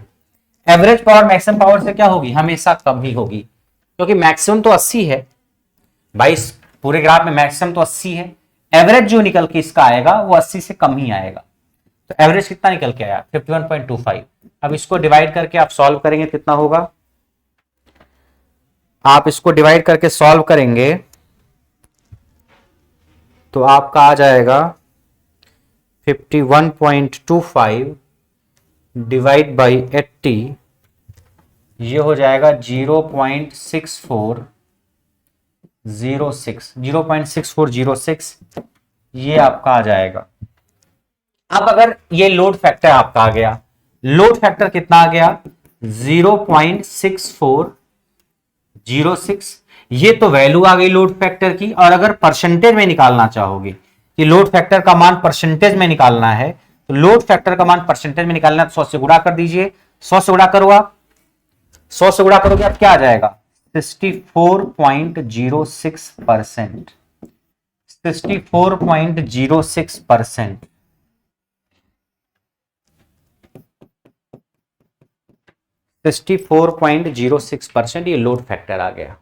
एवरेज पावर मैक्सिमम पावर से क्या होगी, हमेशा कम ही होगी, क्योंकि मैक्सिमम तो 80 है भाई, पूरे ग्राफ में मैक्सिमम तो 80 है, एवरेज जो निकल के इसका आएगा वो 80 से कम ही आएगा। तो एवरेज कितना निकल के आया 51.25। अब इसको डिवाइड करके आप सॉल्व करेंगे कितना होगा, आप इसको डिवाइड करके सॉल्व करेंगे तो आपका आ जाएगा 51.25 डिवाइड बाई 80, ये हो जाएगा 0.6406, ये आपका आ जाएगा। अब अगर ये लोड फैक्टर आपका आ गया, लोड फैक्टर कितना आ गया 0.6406, ये तो वैल्यू आ गई लोड फैक्टर की। और अगर परसेंटेज में निकालना चाहोगे कि लोड फैक्टर का मान परसेंटेज में निकालना है, तो लोड फैक्टर का मान परसेंटेज में निकालना है तो 100 से गुणा कर दीजिए, 100 से गुणा करो आप, 100 से गुणा करोगे आप क्या आ जाएगा 64.06%, 64.06%, 64.06% ये लोड फैक्टर आ गया।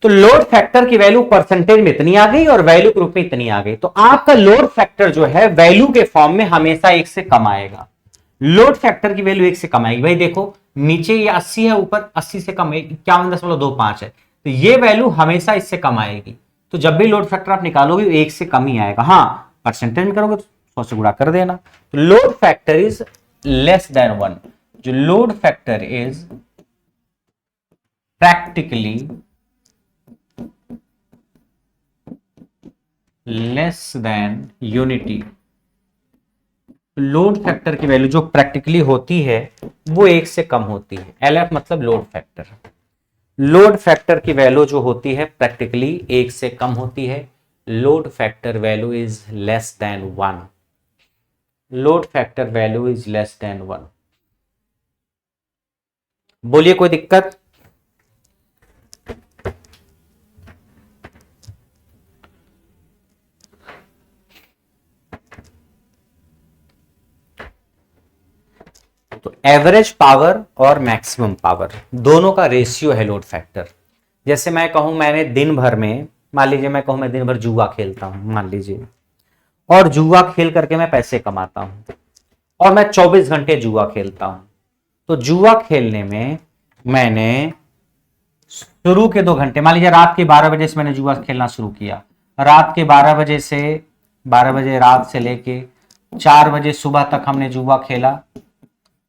तो लोड फैक्टर की वैल्यू परसेंटेज में इतनी आ गई और वैल्यू के रूप में इतनी आ गई, तो आपका लोड फैक्टर जो है वैल्यू के फॉर्म में हमेशा 1 से कम आएगा, लोड फैक्टर की वैल्यू 1 से कम आएगी। भाई देखो नीचे ये 80 है, ऊपर 80 से कम है 51.25 है, तो ये वैल्यू हमेशा इससे कम आएगी। तो जब भी लोड फैक्टर आप निकालोगे 1 से कम ही आएगा। हाँ परसेंटेज में करोगे तो 100 से गुणा कर देना। तो load factor is less than 1, जो load factor is practically less than unity, load factor की वैल्यू जो प्रैक्टिकली होती है वो 1 से कम होती है। LF मतलब लोड फैक्टर, लोड फैक्टर की वैल्यू जो होती है प्रैक्टिकली 1 से कम होती है। Load factor value is less than 1, load factor value is less than 1। बोलिए कोई दिक्कत? तो एवरेज पावर और मैक्सिमम पावर दोनों का रेशियो है लोड फैक्टर। जैसे मैं कहूं मैंने दिन भर में, मान लीजिए मैं कहूं मैं दिन भर जुआ खेलता हूं मान लीजिए, और जुआ खेल करके मैं पैसे कमाता हूं और मैं 24 घंटे जुआ खेलता हूं, तो जुआ खेलने में मैंने शुरू के 2 घंटे, मान लीजिए रात के 12 बजे से मैंने जुआ खेलना शुरू किया, रात के 12 बजे से 12 बजे रात से लेके 4 बजे सुबह तक हमने जुआ खेला,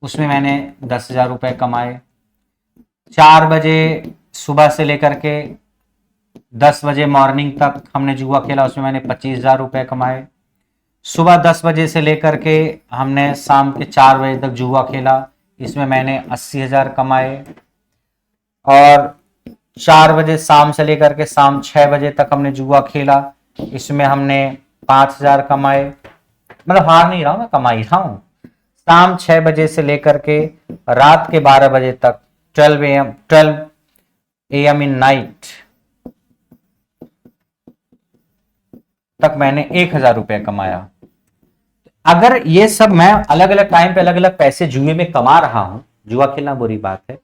उसमें मैंने 10,000 रुपए कमाए। 4 बजे सुबह से लेकर के 10 बजे मॉर्निंग तक हमने जुआ खेला, उसमें मैंने 25,000 रुपए कमाए। सुबह 10 बजे से लेकर के हमने शाम के 4 बजे तक जुआ खेला, इसमें मैंने 80,000 कमाए। और 4 बजे शाम से लेकर के शाम 6 बजे तक हमने जुआ खेला, इसमें हमने 5,000 कमाए। मतलब हार नहीं रहा हूं मैं, कमा ही रहा हूं। शाम 6 बजे से लेकर के रात के 12 बजे तक 12 AM इन नाइट तक मैंने 1,000 रुपए कमाया। अगर ये सब मैं अलग अलग टाइम पे अलग अलग पैसे जुए में कमा रहा हूं, जुआ खेलना बुरी बात है,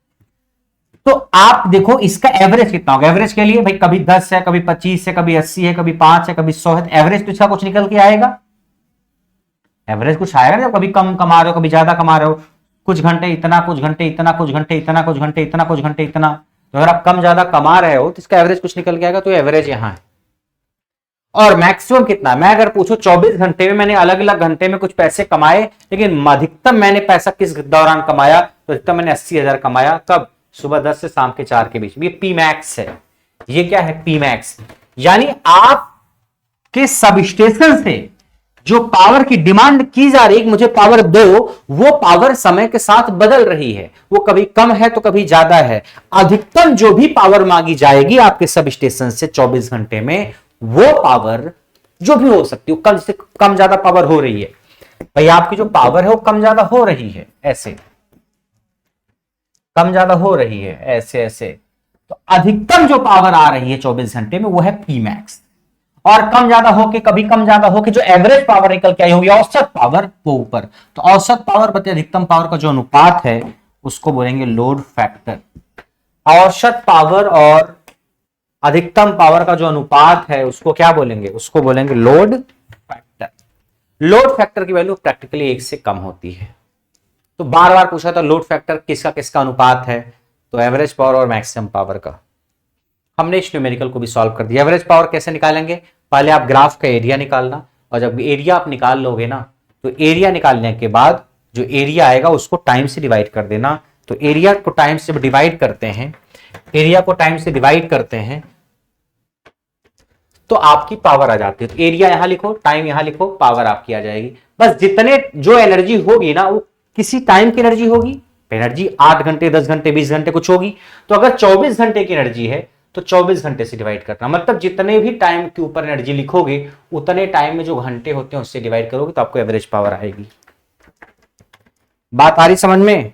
तो आप देखो इसका एवरेज कितना होगा। एवरेज के लिए भाई कभी 10 है, कभी 25 है, कभी 80 है, कभी 5 है, कभी 100 है, एवरेज तो इसका कुछ निकल के आएगा। एवरेज कुछ आएगा ना, कभी कम कमा रहे हो कभी ज्यादा कमा रहे हो, कुछ घंटे इतना, कुछ घंटे इतना, कुछ घंटे इतना, कुछ घंटे इतना, कुछ घंटे इतना। तो अगर आप कम ज्यादा कमा रहे हो तो इसका एवरेज कुछ निकल के आएगा, तो एवरेज यहां है। और मैक्सिमम कितना, मैं अगर पूछूं 24 घंटे में मैंने अलग अलग घंटे में कुछ पैसे कमाए, लेकिन अधिकतम मैंने पैसा किस दौरान कमाया, तो अधिकतम मैंने 80,000 कमाया। कब? सुबह 10 से शाम के 4 के बीच। ये पी मैक्स है। ये क्या है? P max. यानी आपके सब स्टेशन से जो पावर की डिमांड की जा रही है, मुझे पावर दो, वो पावर समय के साथ बदल रही है। वो कभी कम है तो कभी ज्यादा है। अधिकतम जो भी पावर मांगी जाएगी आपके सब स्टेशन से 24 घंटे में, वो पावर जो भी हो सकती है, कम से कम ज्यादा पावर हो रही है। भाई आपकी जो पावर है वो कम ज्यादा हो रही है, ऐसे कम ज्यादा हो रही है, ऐसे ऐसे। तो अधिकतम जो पावर आ रही है 24 घंटे में वो है पी मैक्स। और कम ज्यादा होके, कभी कम ज्यादा होके जो एवरेज पावर निकल के आई होगी, औसत पावर, वो ऊपर। तो औसत पावर बते अधिकतम पावर का जो अनुपात है उसको बोलेंगे लोड फैक्टर। औसत पावर और अधिकतम पावर का जो अनुपात है उसको क्या बोलेंगे? उसको बोलेंगे लोड फैक्टर। लोड फैक्टर की वैल्यू प्रैक्टिकली 1 से कम होती है। तो बार बार पूछा था लोड फैक्टर किसका किसका अनुपात है, तो एवरेज पावर और मैक्सिमम पावर का। हमने इस न्यूमेरिकल को भी सॉल्व कर दिया। एवरेज पावर कैसे निकालेंगे? पहले आप ग्राफ का एरिया निकालना, और जब एरिया आप निकाल लोगे ना, तो एरिया निकालने के बाद जो एरिया आएगा उसको टाइम से डिवाइड कर देना। तो एरिया को टाइम से डिवाइड करते हैं, एरिया को टाइम से डिवाइड करते हैं, तो आपकी पावर आ जाती है। तो एरिया यहां लिखो, टाइम यहां लिखो, पावर आपकी आ जाएगी। बस जितने जो एनर्जी होगी ना वो किसी टाइम की एनर्जी होगी। एनर्जी 8 घंटे, 10 घंटे, 20 घंटे कुछ होगी। तो अगर 24 घंटे की एनर्जी है तो 24 घंटे से डिवाइड करना, मतलब जितने भी टाइम के ऊपर एनर्जी लिखोगे उतने टाइम में जो घंटे होते हैं उससे डिवाइड करोगे तो आपको एवरेज पावर आएगी। बात आ रही समझ में?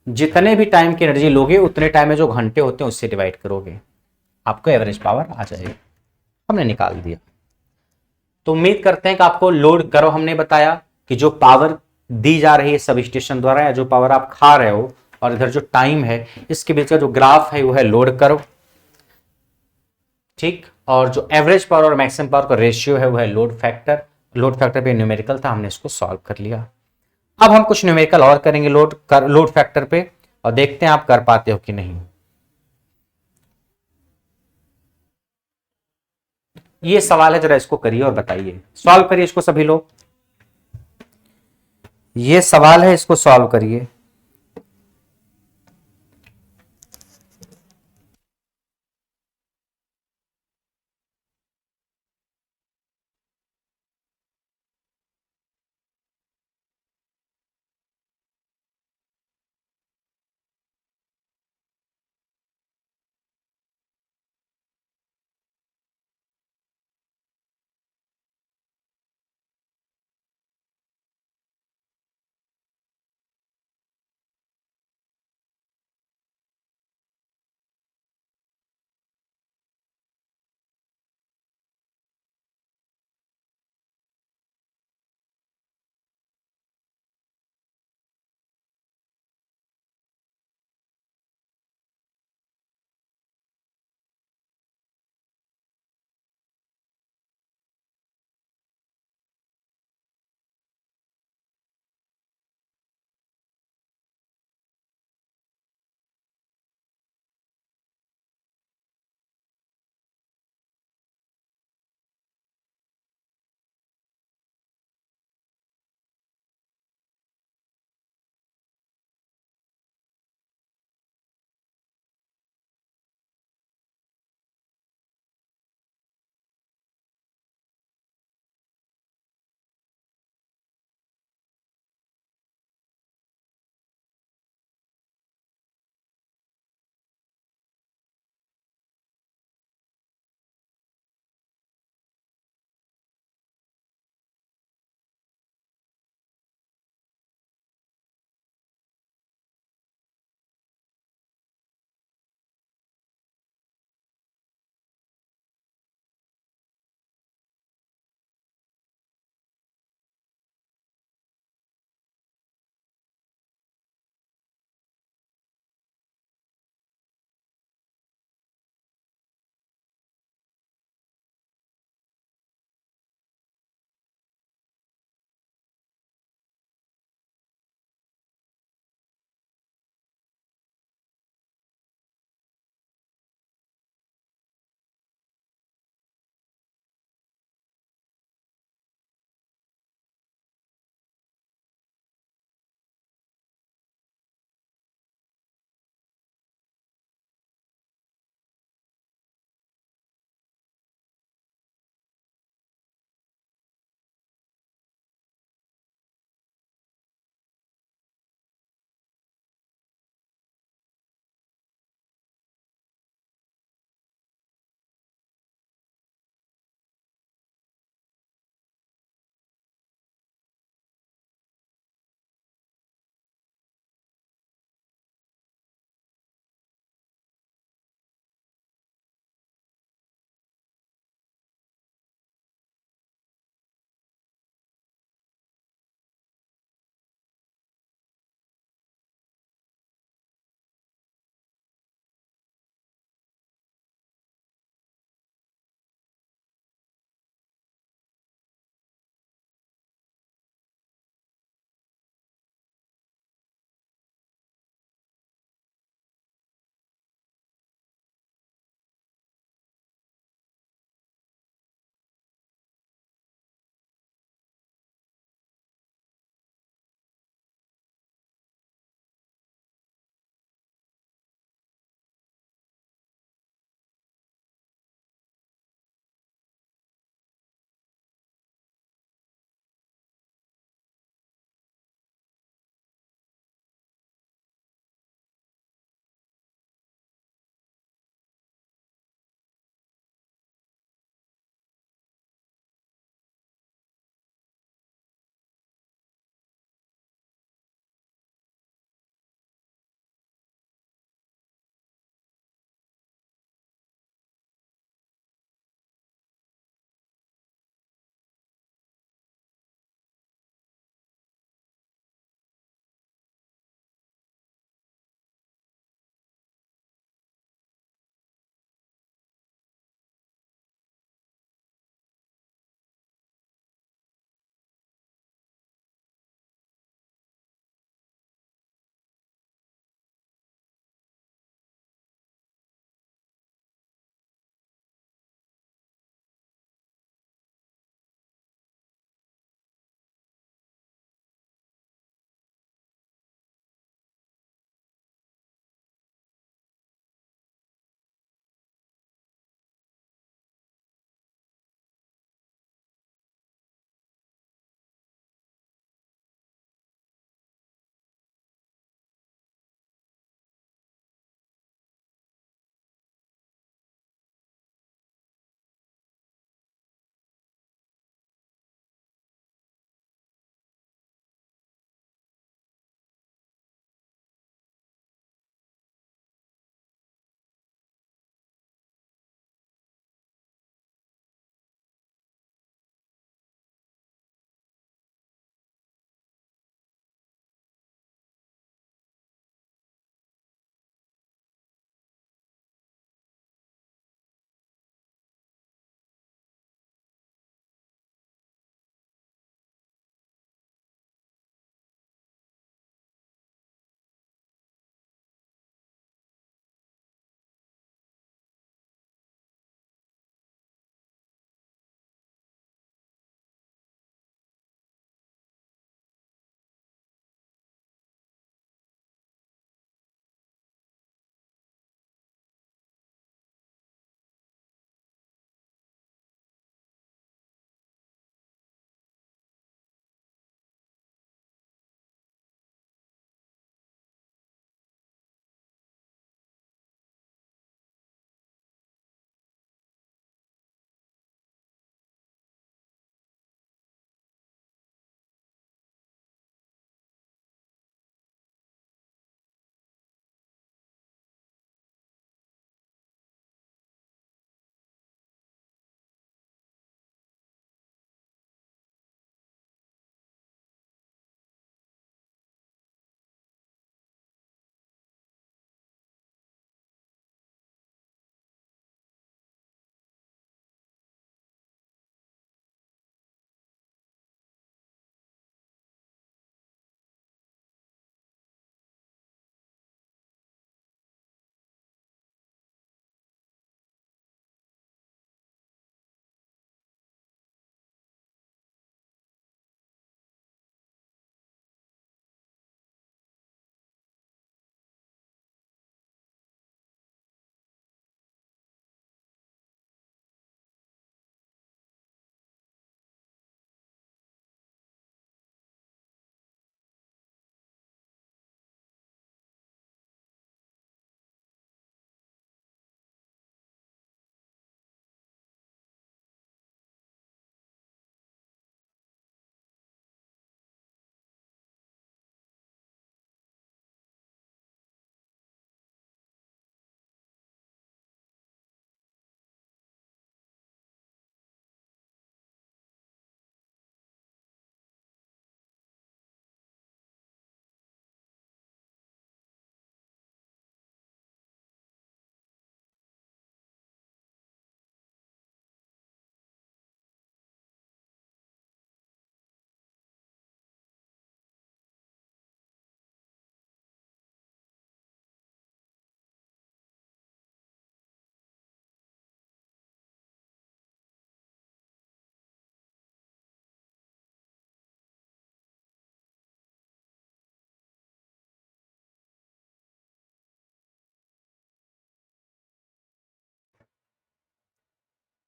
जितने भी टाइम की एनर्जी लोगे उतने टाइम में जो घंटे होते हैं उससे डिवाइड करोगे, आपको एवरेज पावर आ जाएगी। हमने निकाल दिया। तो उम्मीद करते हैं कि आपको लोड करो, हमने बताया कि जो पावर दी जा रही है सब स्टेशन द्वारा, या जो पावर आप खा रहे हो, और इधर जो टाइम है, इसके बीच का जो ग्राफ है वो है लोड करो। ठीक। और जो एवरेज पावर और मैक्सिमम पावर का रेशियो है वो है लोड फैक्टर। लोड फैक्टर पे न्यूमेरिकल था, हमने इसको सॉल्व कर लिया। अब हम कुछ न्यूमेरिकल और करेंगे लोड फैक्टर पे, और देखते हैं आप कर पाते हो कि नहीं। ये सवाल है, जरा इसको करिए और बताइए, सॉल्व करिए इसको सभी लोग। ये सवाल है, इसको सॉल्व करिए।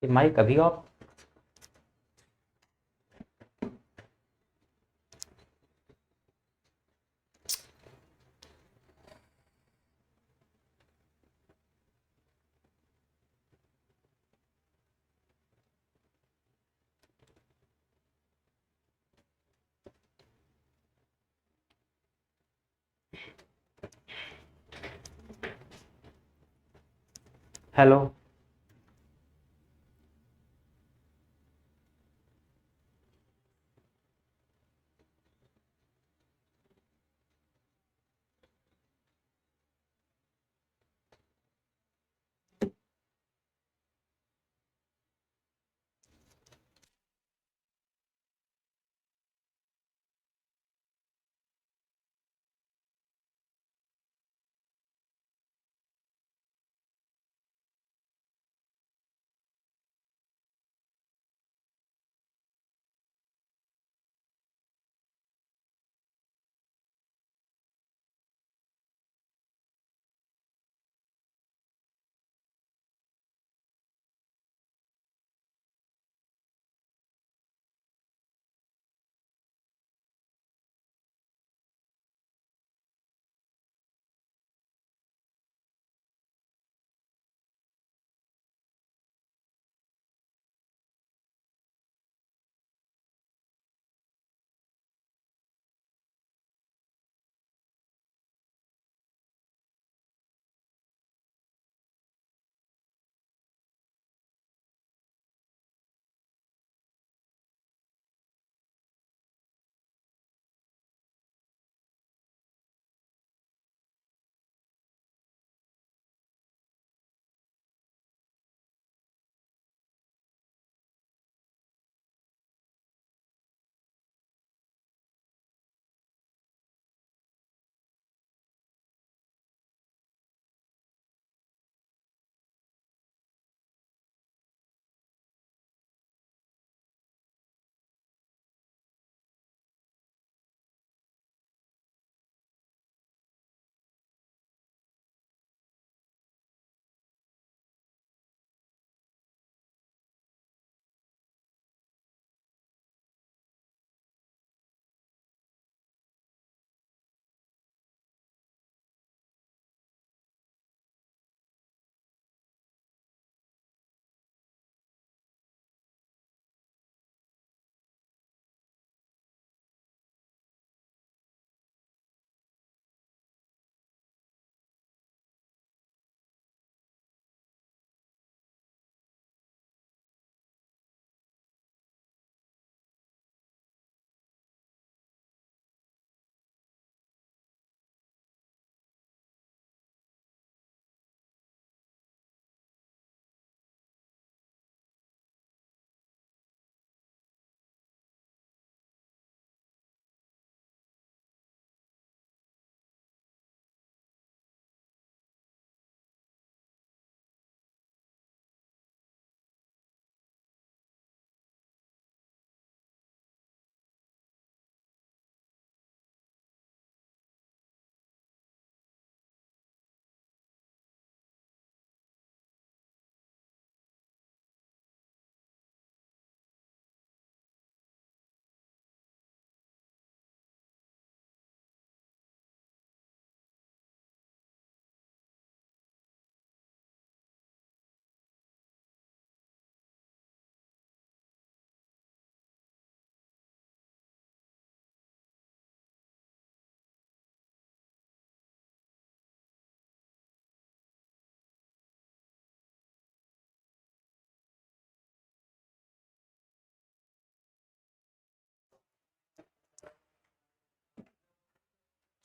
कि माइक अभी ऑफ। हेलो।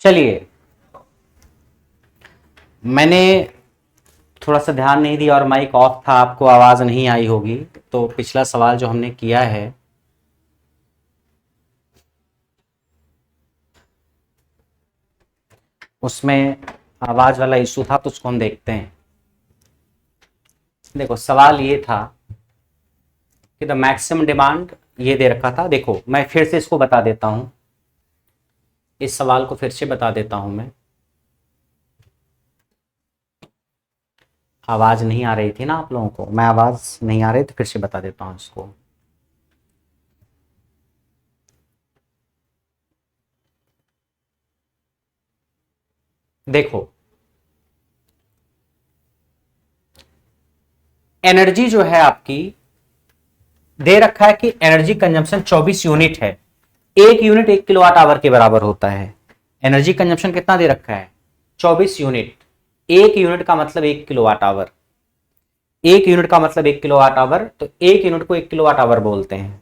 चलिए, मैंने थोड़ा सा ध्यान नहीं दिया और माइक ऑफ था, आपको आवाज नहीं आई होगी। तो पिछला सवाल जो हमने किया है उसमें आवाज वाला इशू था, तो उसको हम देखते हैं। देखो, सवाल ये था कि द मैक्सिमम डिमांड ये दे रखा था। देखो, मैं फिर से इसको बता देता हूं, इस सवाल को फिर से बता देता हूं मैं। आवाज नहीं आ रही थी ना आप लोगों को, मैं आवाज नहीं आ रही तो फिर से बता देता हूं इसको। देखो, एनर्जी जो है आपकी दे रखा है कि एनर्जी कंजम्पशन 24 यूनिट है। एक यूनिट 1 किलोवाट आवर के बराबर होता है। एनर्जी कंजम्पशन कितना दे रखा है? 24 यूनिट। एक यूनिट का मतलब 1 किलोवाट आवर। एक यूनिट का मतलब 1 किलोवाट आवर, तो एक यूनिट को 1 किलोवाट आवर बोलते हैं।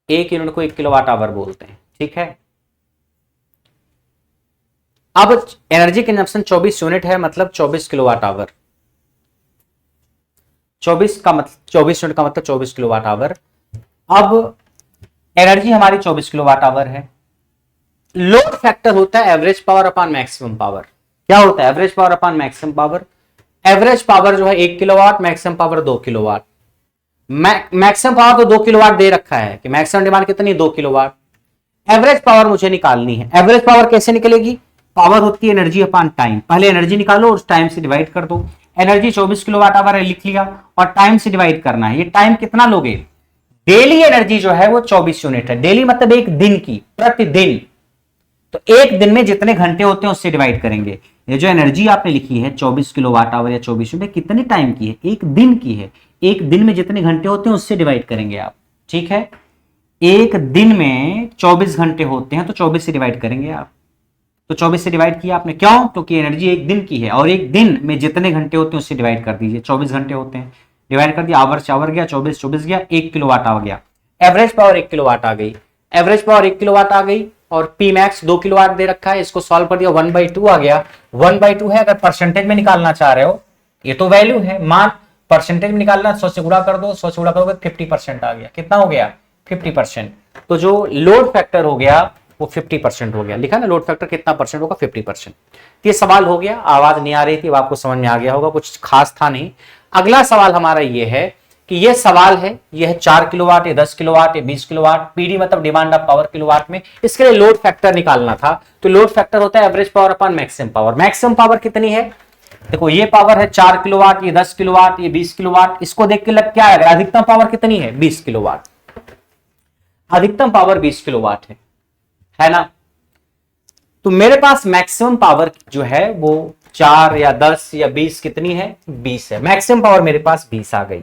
एक यूनिट को 1 किलोवाट आवर बोलते हैं, ठीक है। अब एनर्जी कंजम्पशन 24 यूनिट है, मतलब 24 किलोवाट आवर। 24 का मतलब 24 यूनिट का मतलब 24 किलोवाट आवर। अब एनर्जी हमारी 24 किलोवाट आवर है। लोड फैक्टर होता है average power upon maximum power. क्या होता है average power upon maximum power? Average power जो है 1 kilowatt, maximum power 2 kilowatt. Maximum power तो 2 किलोवाट दे रखा है कि मैक्सिमम डिमांड कितनी? 2 किलोवाट। एवरेज पावर मुझे निकालनी है। एवरेज पावर कैसे निकलेगी? पावर होती है एनर्जी अपॉन टाइम। पहले एनर्जी निकालो और टाइम से डिवाइड कर दो। एनर्जी 24 किलोवाट आवर है, लिख लिया, और टाइम से डिवाइड करना है। ये टाइम कितना लोगे? डेली एनर्जी जो है वो 24 यूनिट है। डेली मतलब एक दिन की, प्रतिदिन। तो एक दिन में जितने घंटे होते हैं उससे डिवाइड करेंगे। ये जो एनर्जी आपने लिखी है 24 किलोवाट आवर या 24 यूनिट, कितने टाइम की है? एक दिन की है। एक दिन में जितने घंटे होते हैं उससे डिवाइड करेंगे आप, ठीक है। एक दिन में 24 घंटे होते हैं तो 24 से डिवाइड करेंगे आप। तो 24 से डिवाइड किया आपने, क्यों? क्योंकि एनर्जी एक दिन की है और एक दिन में जितने घंटे होते हैं उससे डिवाइड कर दीजिए। 24 घंटे होते हैं, डिवाइड कर दिया, आवर से आवर गया, 24 24 गया, 1 किलोवाट आ गया। एवरेज पावर 1 किलोवाट आ गई। एवरेज पावर 1 किलोवाट आ गई और पी मैक्स 2 किलोवाट दे रखा है। इसको सॉल्व कर दिया, 1/2 आ गया। 1/2 है। अगर परसेंटेज में निकालना चाह रहे हो, ये तो वैल्यू है, मान परसेंटेज में निकालना, 100 से गुणा कर दो, 100 से गुणा करोगे 50% आ गया। कितना हो गया? 50%। तो जो लोड फैक्टर हो गया वो 50% हो गया। लिखा ना लोड फैक्टर कितना परसेंट होगा? 50%। ये सवाल हो गया। आवाज नहीं आ रही थी, आपको समझ में आ गया होगा, कुछ खास था नहीं। अगला सवाल हमारा ये है कि ये सवाल है, ये है 4 किलोवाट, ये 10 किलोवाट, ये 20 किलोवाट। पीडी मतलब डिमांड ऑफ पावर किलोवाट में। इसके लिए लोड फैक्टर निकालना था। तो लोड फैक्टर होता है average power upon maximum power. Maximum power कितनी है? देखो, ये पावर है 4 किलोवाट, ये 10 किलोवाट, ये 20 किलोवाट। इसको देख के लग क्या है? अधिकतम पावर कितनी है? 20 किलोवाट। अधिकतम पावर 20 किलोवाट है ना। तो मेरे पास मैक्सिमम पावर जो है वो 4 या 10 या 20 कितनी है? 20 है। मैक्सिमम पावर मेरे पास 20 आ गई।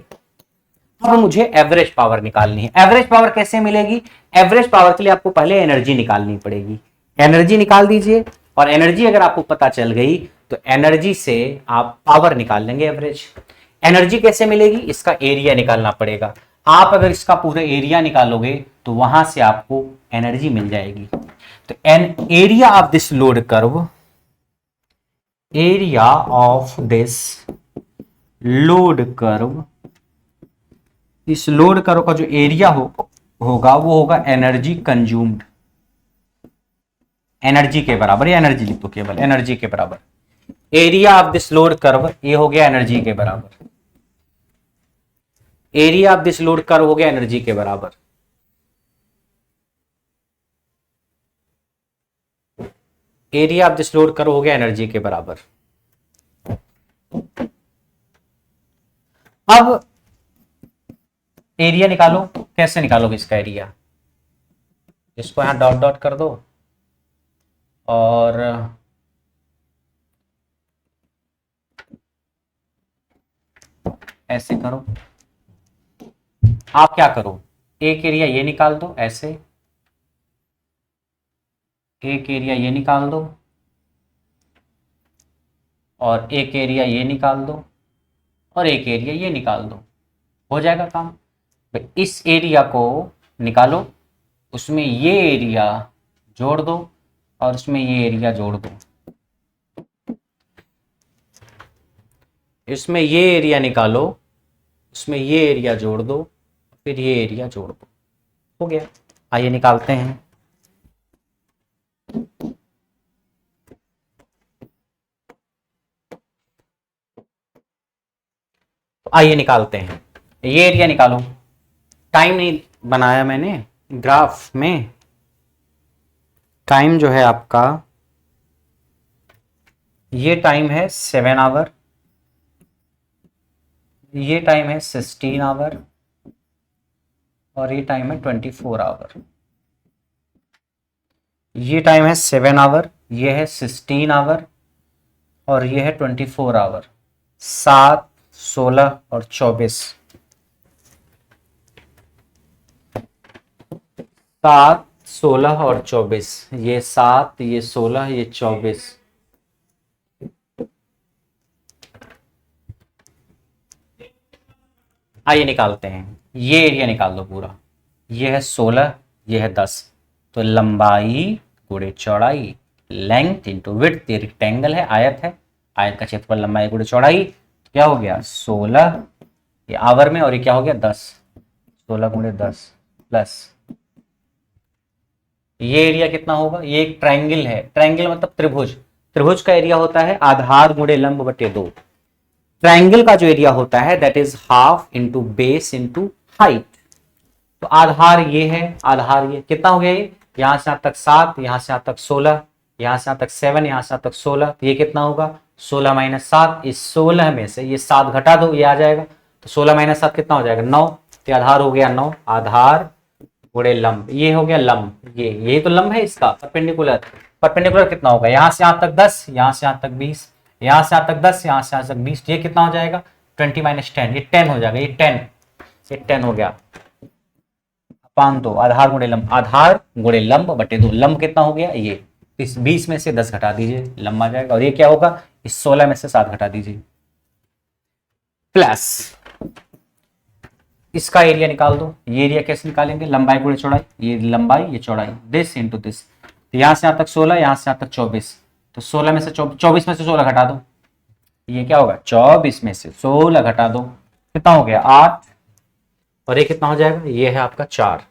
अब मुझे एवरेज पावर निकालनी है। एवरेज पावर कैसे मिलेगी? एवरेज पावर के लिए आपको पहले एनर्जी निकालनी पड़ेगी। एनर्जी निकाल दीजिए, और एनर्जी अगर आपको पता चल गई तो एनर्जी से आप पावर निकाल लेंगे एवरेज। एनर्जी कैसे मिलेगी? इसका एरिया निकालना पड़ेगा। आप अगर इसका पूरा एरिया निकालोगे तो वहां से आपको एनर्जी मिल जाएगी। तो an area of this load curve, area of this load curve, इस लोड कर्व का जो एरिया होगा वो होगा एनर्जी कंज्यूम्ड। एनर्जी के बराबर, या एनर्जी लिख दो केवल, एनर्जी के बराबर। Area of this load curve ये हो गया एनर्जी के बराबर। Area of this load curve हो गया एनर्जी के बराबर। Area of this load curve हो गया एनर्जी के बराबर। अब एरिया निकालो। कैसे निकालोगे इसका एरिया? इसको यहां डॉट डॉट कर दो और ऐसे करो। आप क्या करो, एक एरिया ये निकाल दो ऐसे, एक एरिया ये निकाल दो, और एक एरिया ये निकाल दो, और एक एरिया ये निकाल दो। हो जाएगा काम। तो इस एरिया को निकालो, उसमें ये एरिया जोड़ दो, और उसमें ये एरिया जोड़ दो। इसमें ये एरिया निकालो, उसमें ये एरिया जोड़ दो, फिर ये एरिया जोड़ दो। हो गया। आइए निकालते हैं। तो आइए निकालते हैं। ये एरिया निकालो। टाइम नहीं बनाया मैंने ग्राफ में। टाइम जो है आपका ये टाइम है 7 आवर, ये टाइम है 16 आवर, और ये टाइम है 24 आवर। ये टाइम है 7 आवर, ये है 16 आवर, और ये है 24 आवर। 7, 16 और 24। 7, 16 और 24, ये 7, ये 16, ये 24। आइए निकालते हैं, ये एरिया निकाल दो पूरा। ये है 16, ये है 10। तो लंबाई गुणे चौड़ाई, लेंथ इंटू विड्थ, ये रेक्टेंगल है, आयत है, आयत का क्षेत्रफल लंबाई गुणे चौड़ाई। तो क्या हो गया 16, ये आवर में, और ये क्या हो गया 10। 16 गुणे 10 प्लस ये एरिया कितना होगा, ये एक ट्रायंगल है, ट्रायंगल मतलब त्रिभुज। त्रिभुज का एरिया होता है आधार गुणे लंब बटे 2। ट्रायंगल का जो एरिया होता है that is half into base into height. तो आधार ये है, आधार ये कितना हो गया, ये यहां से यहां तक 7, यहां से यहां तक 16, यहां से यहां तक 7, यहां से यहां तक 16। तो ये कितना होगा 16 माइनस 7। इस 16 में से ये 7 घटा दो, ये आ जाएगा। तो 16 माइनस 7 कितना हो जाएगा 9। तो आधार हो गया 9। आधार गुणे लंब, ये हो गया लंब, ये तो लंब है इसका परपेंडिकुलर। परपेंडिकुलर कितना होगा, यहां से यहां तक 10, यहां से यहां तक 20, यहां से यहां तक 10, यहां से यहां तक 20। ये कितना हो जाएगा 20 माइनस 10, ये 10 हो जाएगा। ये 10 हो गया अपान 2। आधार गुणे लंब, आधार गुणे लंब बटे 2। लंब कितना हो गया ये, इस 20 में से 10 घटा दीजिए, लंब आ जाएगा। और ये क्या होगा, इस 16 में से 7 घटा दीजिए, प्लस इसका एरिया निकाल दो। ये एरिया कैसे निकालेंगे, लंबाई गुणे चौड़ाई, ये लंबाई ये चौड़ाई, दिस इंटू दिस। तो यहां से यहां तक 16, यहां से यहां तक 24। तो 16 में से 24 में से 16 घटा दो, ये क्या होगा 24 में से 16 घटा दो, कितना हो गया 8। और ये कितना हो जाएगा, ये है आपका 4।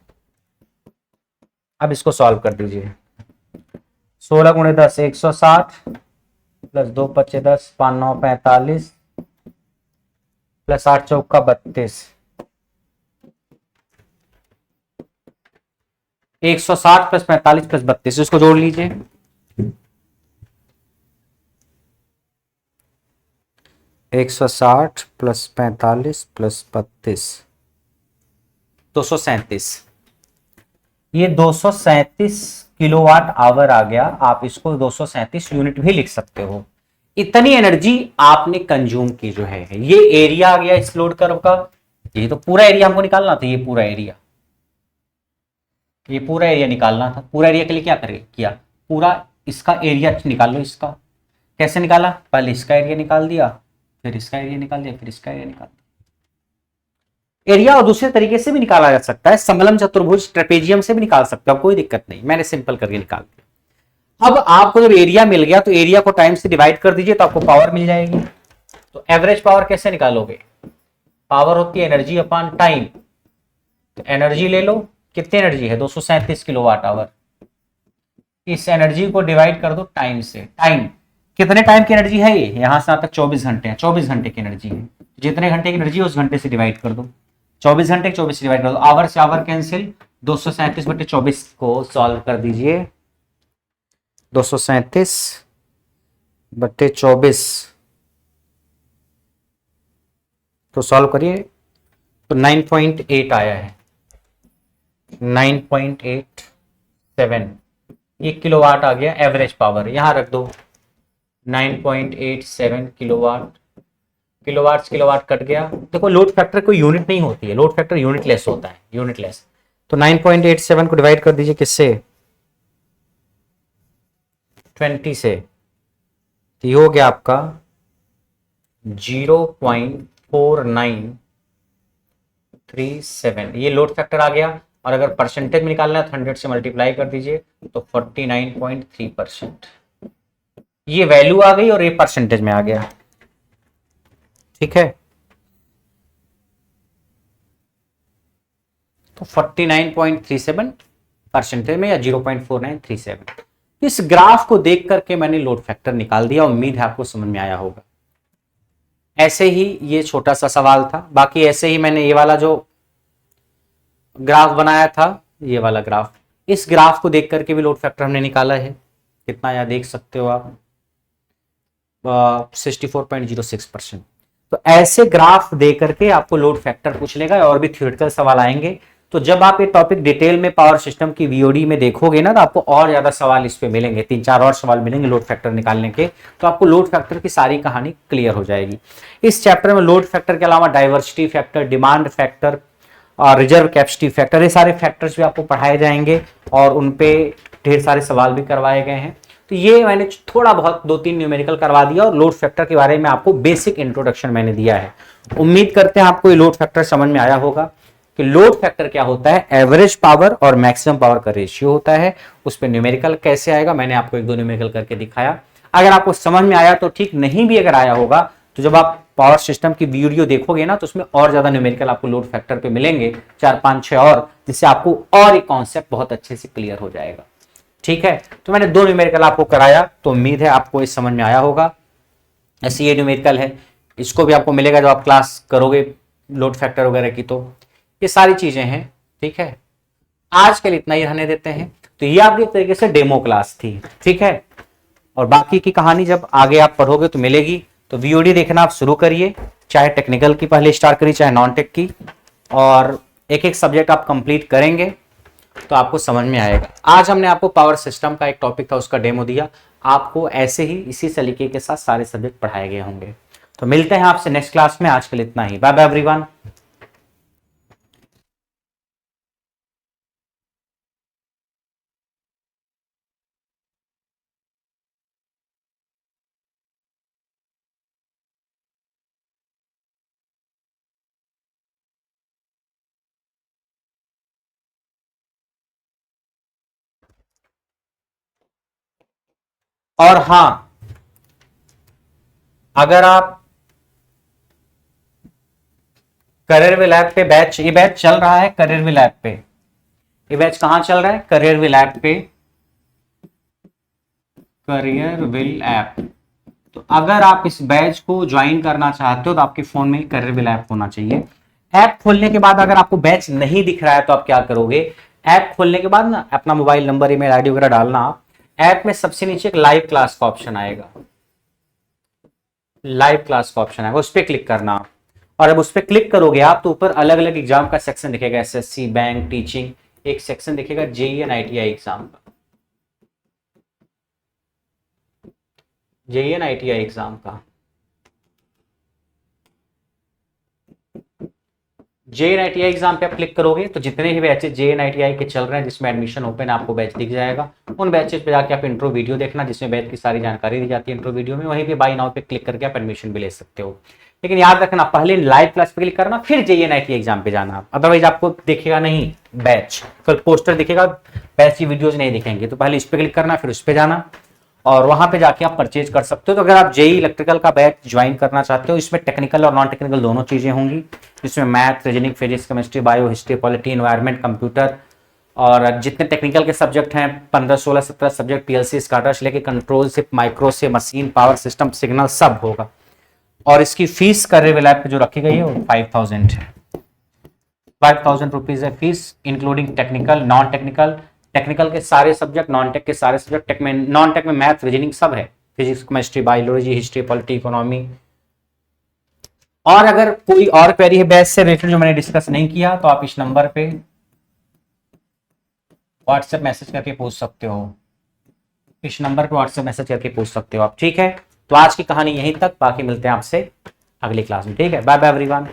अब इसको सॉल्व कर दीजिए। 16 गुणे 10 160, प्लस 2 पच्चे 10, 5 9 45, प्लस 8 चौका 32। 160 प्लस 45 प्लस 32, इसको जोड़ लीजिए। 160 प्लस 45 प्लस 32, 237। ये 237 किलोवाट आवर आ गया। आप इसको 237 यूनिट भी लिख सकते हो। इतनी एनर्जी आपने कंज्यूम की जो है, ये एरिया आ गया इस लोड कर्व का। ये तो पूरा एरिया हमको निकालना था, ये पूरा एरिया, ये पूरा एरिया निकालना था। पूरा एरिया के लिए क्या करें किया, पूरा इसका एरिया निकाल लो। इसका कैसे निकाला, पहले इसका एरिया निकाल दिया, फिर इसका एरिया निकाल दिया, फिर इसका एरिया निकाल दिया। एरिया और दूसरे तरीके से भी निकाला जा सकता है, समलम चतुर्भुज ट्रेपेजियम से भी निकाल सकते हो, कोई दिक्कत नहीं। मैंने सिंपल करके निकाल दिया। अब आपको जब एरिया मिल गया तो एरिया को टाइम से डिवाइड कर दीजिए तो आपको पावर मिल जाएगी। तो एवरेज पावर कैसे निकालोगे, पावर होती है एनर्जी अपॉन टाइम। तो एनर्जी ले लो, कितनी एनर्जी है 237 किलोवाट आवर। इस एनर्जी को डिवाइड कर दो टाइम से। टाइम कितने टाइम की एनर्जी है, ये यहां से यहां तक 24 घंटे हैं, 24 घंटे की एनर्जी है। जितने घंटे की एनर्जी है उस घंटे से डिवाइड कर दो। 24 घंटे 24 से डिवाइड कर दो, आवर से आवर कैंसिल। 237 बटे 24 को सॉल्व कर दीजिए। 237 बटे 24 तो सॉल्व करिए तो 9.8 आया है, 9.87। ये किलोवाट आ गया एवरेज पावर, यहां रख दो 9.87 किलोवाट। किलोवाट किलोवाट कट गया। देखो लोड फैक्टर कोई यूनिट नहीं होती है, लोड फैक्टर यूनिटलेस होता है, यूनिटलेस। तो 9.87 को डिवाइड कर दीजिए किससे, 20 से। तो ये हो गया आपका 0.4937। ये लोड फैक्टर आ गया। और अगर परसेंटेज में निकालना है तो 100 से मल्टीप्लाई कर दीजिए तो 49.3%। ये वैल्यू आ गई और ये परसेंटेज में आ गया, ठीक है। तो 49.37 परसेंटेज में या 0.4937। इस ग्राफ को देख करके मैंने लोड फैक्टर निकाल दिया। उम्मीद है आपको समझ में आया होगा। ऐसे ही ये छोटा सा सवाल था। बाकी ऐसे ही मैंने ये वाला जो ग्राफ बनाया था, ये वाला ग्राफ, इस ग्राफ को देख करके भी लोड फैक्टर हमने निकाला है। कितना आया देख सकते हो आप। 64.06%। तो ऐसे ग्राफ दे करके आपको लोड फैक्टर पूछ लेगा और भी थ्योरेटिकल सवाल आएंगे। तो जब आप ये टॉपिक डिटेल में पावर सिस्टम की वीओडी में देखोगे ना, तो आपको और ज्यादा सवाल इस पे मिलेंगे, 3-4 और सवाल मिलेंगे लोड फैक्टर निकालने के। तो आपको लोड फैक्टर की सारी कहानी क्लियर हो जाएगी। इस चैप्टर में लोड फैक्टर के अलावा डाइवर्सिटी फैक्टर, डिमांड फैक्टर और रिजर्व कैपेसिटी फैक्टर, ये सारे फैक्टर्स भी आपको पढ़ाए जाएंगे और उनपे ढेर सारे सवाल भी करवाए गए हैं। तो ये मैंने थोड़ा बहुत 2-3 न्यूमेरिकल करवा दिया और लोड फैक्टर के बारे में आपको बेसिक इंट्रोडक्शन मैंने दिया है। उम्मीद करते हैं आपको ये लोड फैक्टर समझ में आया होगा कि लोड फैक्टर क्या होता है। एवरेज पावर और मैक्सिमम पावर का रेशियो होता है। उस पर न्यूमेरिकल कैसे आएगा मैंने आपको 1-2 न्यूमेरिकल करके दिखाया। अगर आपको समझ में आया तो ठीक, नहीं भी अगर आया होगा तो जब आप पावर सिस्टम की वीडियो देखोगे ना, तो उसमें और ज्यादा न्यूमेरिकल आपको लोड फैक्टर पे मिलेंगे, 4-5-6 और, जिससे आपको और एक कॉन्सेप्ट बहुत अच्छे से क्लियर हो जाएगा। ठीक है, तो मैंने 2 न्यूमेरिकल आपको कराया, तो उम्मीद है आपको ये समझ में आया होगा। ऐसे ये न्यूमेरिकल है, इसको भी आपको मिलेगा जब आप क्लास करोगे लोड फैक्टर वगैरह की। तो ये सारी चीजें हैं। ठीक है, आज के लिए इतना ही रहने देते हैं। तो ये आपकी एक तरीके से डेमो क्लास थी। ठीक है, और बाकी की कहानी जब आगे आप पढ़ोगे तो मिलेगी। तो वीओडी देखना आप शुरू करिए, चाहे टेक्निकल की पहले स्टार्ट करिए चाहे नॉन टेक की, और एक एक सब्जेक्ट आप कंप्लीट करेंगे तो आपको समझ में आएगा। आज हमने आपको पावर सिस्टम का एक टॉपिक था उसका डेमो दिया। आपको ऐसे ही इसी तरीके के साथ सारे सब्जेक्ट पढ़ाए गए होंगे। तो मिलते हैं आपसे नेक्स्ट क्लास में। आज के लिए इतना ही। Bye bye everyone. और हाँ, अगर आप करियर विल ऐप पे बैच, ये बैच चल रहा है करियर विल ऐप पे। ये बैच कहां चल रहा है? करियर विल ऐप पे, करियर विल ऐप। तो अगर आप इस बैच को ज्वाइन करना चाहते हो तो आपके फोन में करियर विल ऐप होना चाहिए। ऐप खोलने के बाद अगर आपको बैच नहीं दिख रहा है तो आप क्या करोगे? ऐप खोलने के बाद ना अपना मोबाइल नंबर, ईमेल आईडी वगैरह डालना। आप ऐप में सबसे नीचे एक लाइव क्लास का ऑप्शन आएगा, लाइव क्लास का ऑप्शन आएगा, उस पर क्लिक करना आप। और अब उस पर क्लिक करोगे आप तो ऊपर अलग अलग एग्जाम का सेक्शन दिखेगा, एसएससी, बैंक, टीचिंग, एक सेक्शन दिखेगा जेईई एंड आईटीआई एग्जाम का, जेईई एंड आईटीआई एग्जाम का। जेईई एंड आईटीआई एग्जाम पे आप क्लिक करोगे तो जितने भी बैचेस जेईई एंड आईटीआई के चल रहे हैं जिसमें एडमिशन ओपन है आपको बैच दिख जाएगा। उन बैचेस पे जाके आप इंट्रो वीडियो देखना जिसमें बैच की सारी जानकारी दी जाती है इंट्रो वीडियो में। वहीं पे बाय नाउ पे क्लिक करके आप एडमिशन भी ले सकते हो। लेकिन याद रखना, पहले लाइव क्लास पे क्लिक करना, फिर जेईई एंड आईटीआई एग्जाम पे जाना। अदरवाइज आपको दिखेगा नहीं बैच, कल पोस्टर दिखेगा, बैच की वीडियोज नहीं दिखेंगे। तो पहले इस पे क्लिक करना, फिर उस पे जाना और वहां पे जाके आप परचेज कर सकते हो। तो अगर आप जेईई इलेक्ट्रिकल का बैच ज्वाइन करना चाहते हो, इसमें टेक्निकल और नॉन टेक्निकल दोनों चीजें होंगी, जिसमें math, reasoning, physics, chemistry, bio, history, polity, environment, computer और जितने टेक्निकल के सब्जेक्ट हैं 15, 16, 17 सब्जेक्ट, पीएलसी, स्टार्टर से लेके कंट्रोल से, माइक्रो से, मशीन, पावर सिस्टम, सिग्नल, सब होगा। और इसकी फीस करियर विल ऐप पे जो रखी गई है वो 5000 है। 5000 रुपीज है fees, including technical, non technical, technical के सारे सब्जेक्ट, नॉन टेक के सारे सब्जेक्ट, टेक में, नॉन टेक में मैथ, रीजनिंग सब है, physics, chemistry, biology, history, polity, economy. और अगर कोई और क्वेरी है बैच से रिलेटेड जो मैंने डिस्कस नहीं किया तो आप इस नंबर पे व्हाट्सएप मैसेज करके पूछ सकते हो, इस नंबर पे व्हाट्सएप मैसेज करके पूछ सकते हो आप। ठीक है, तो आज की कहानी यहीं तक, बाकी मिलते हैं आपसे अगली क्लास में। ठीक है, बाय बाय एवरीवन।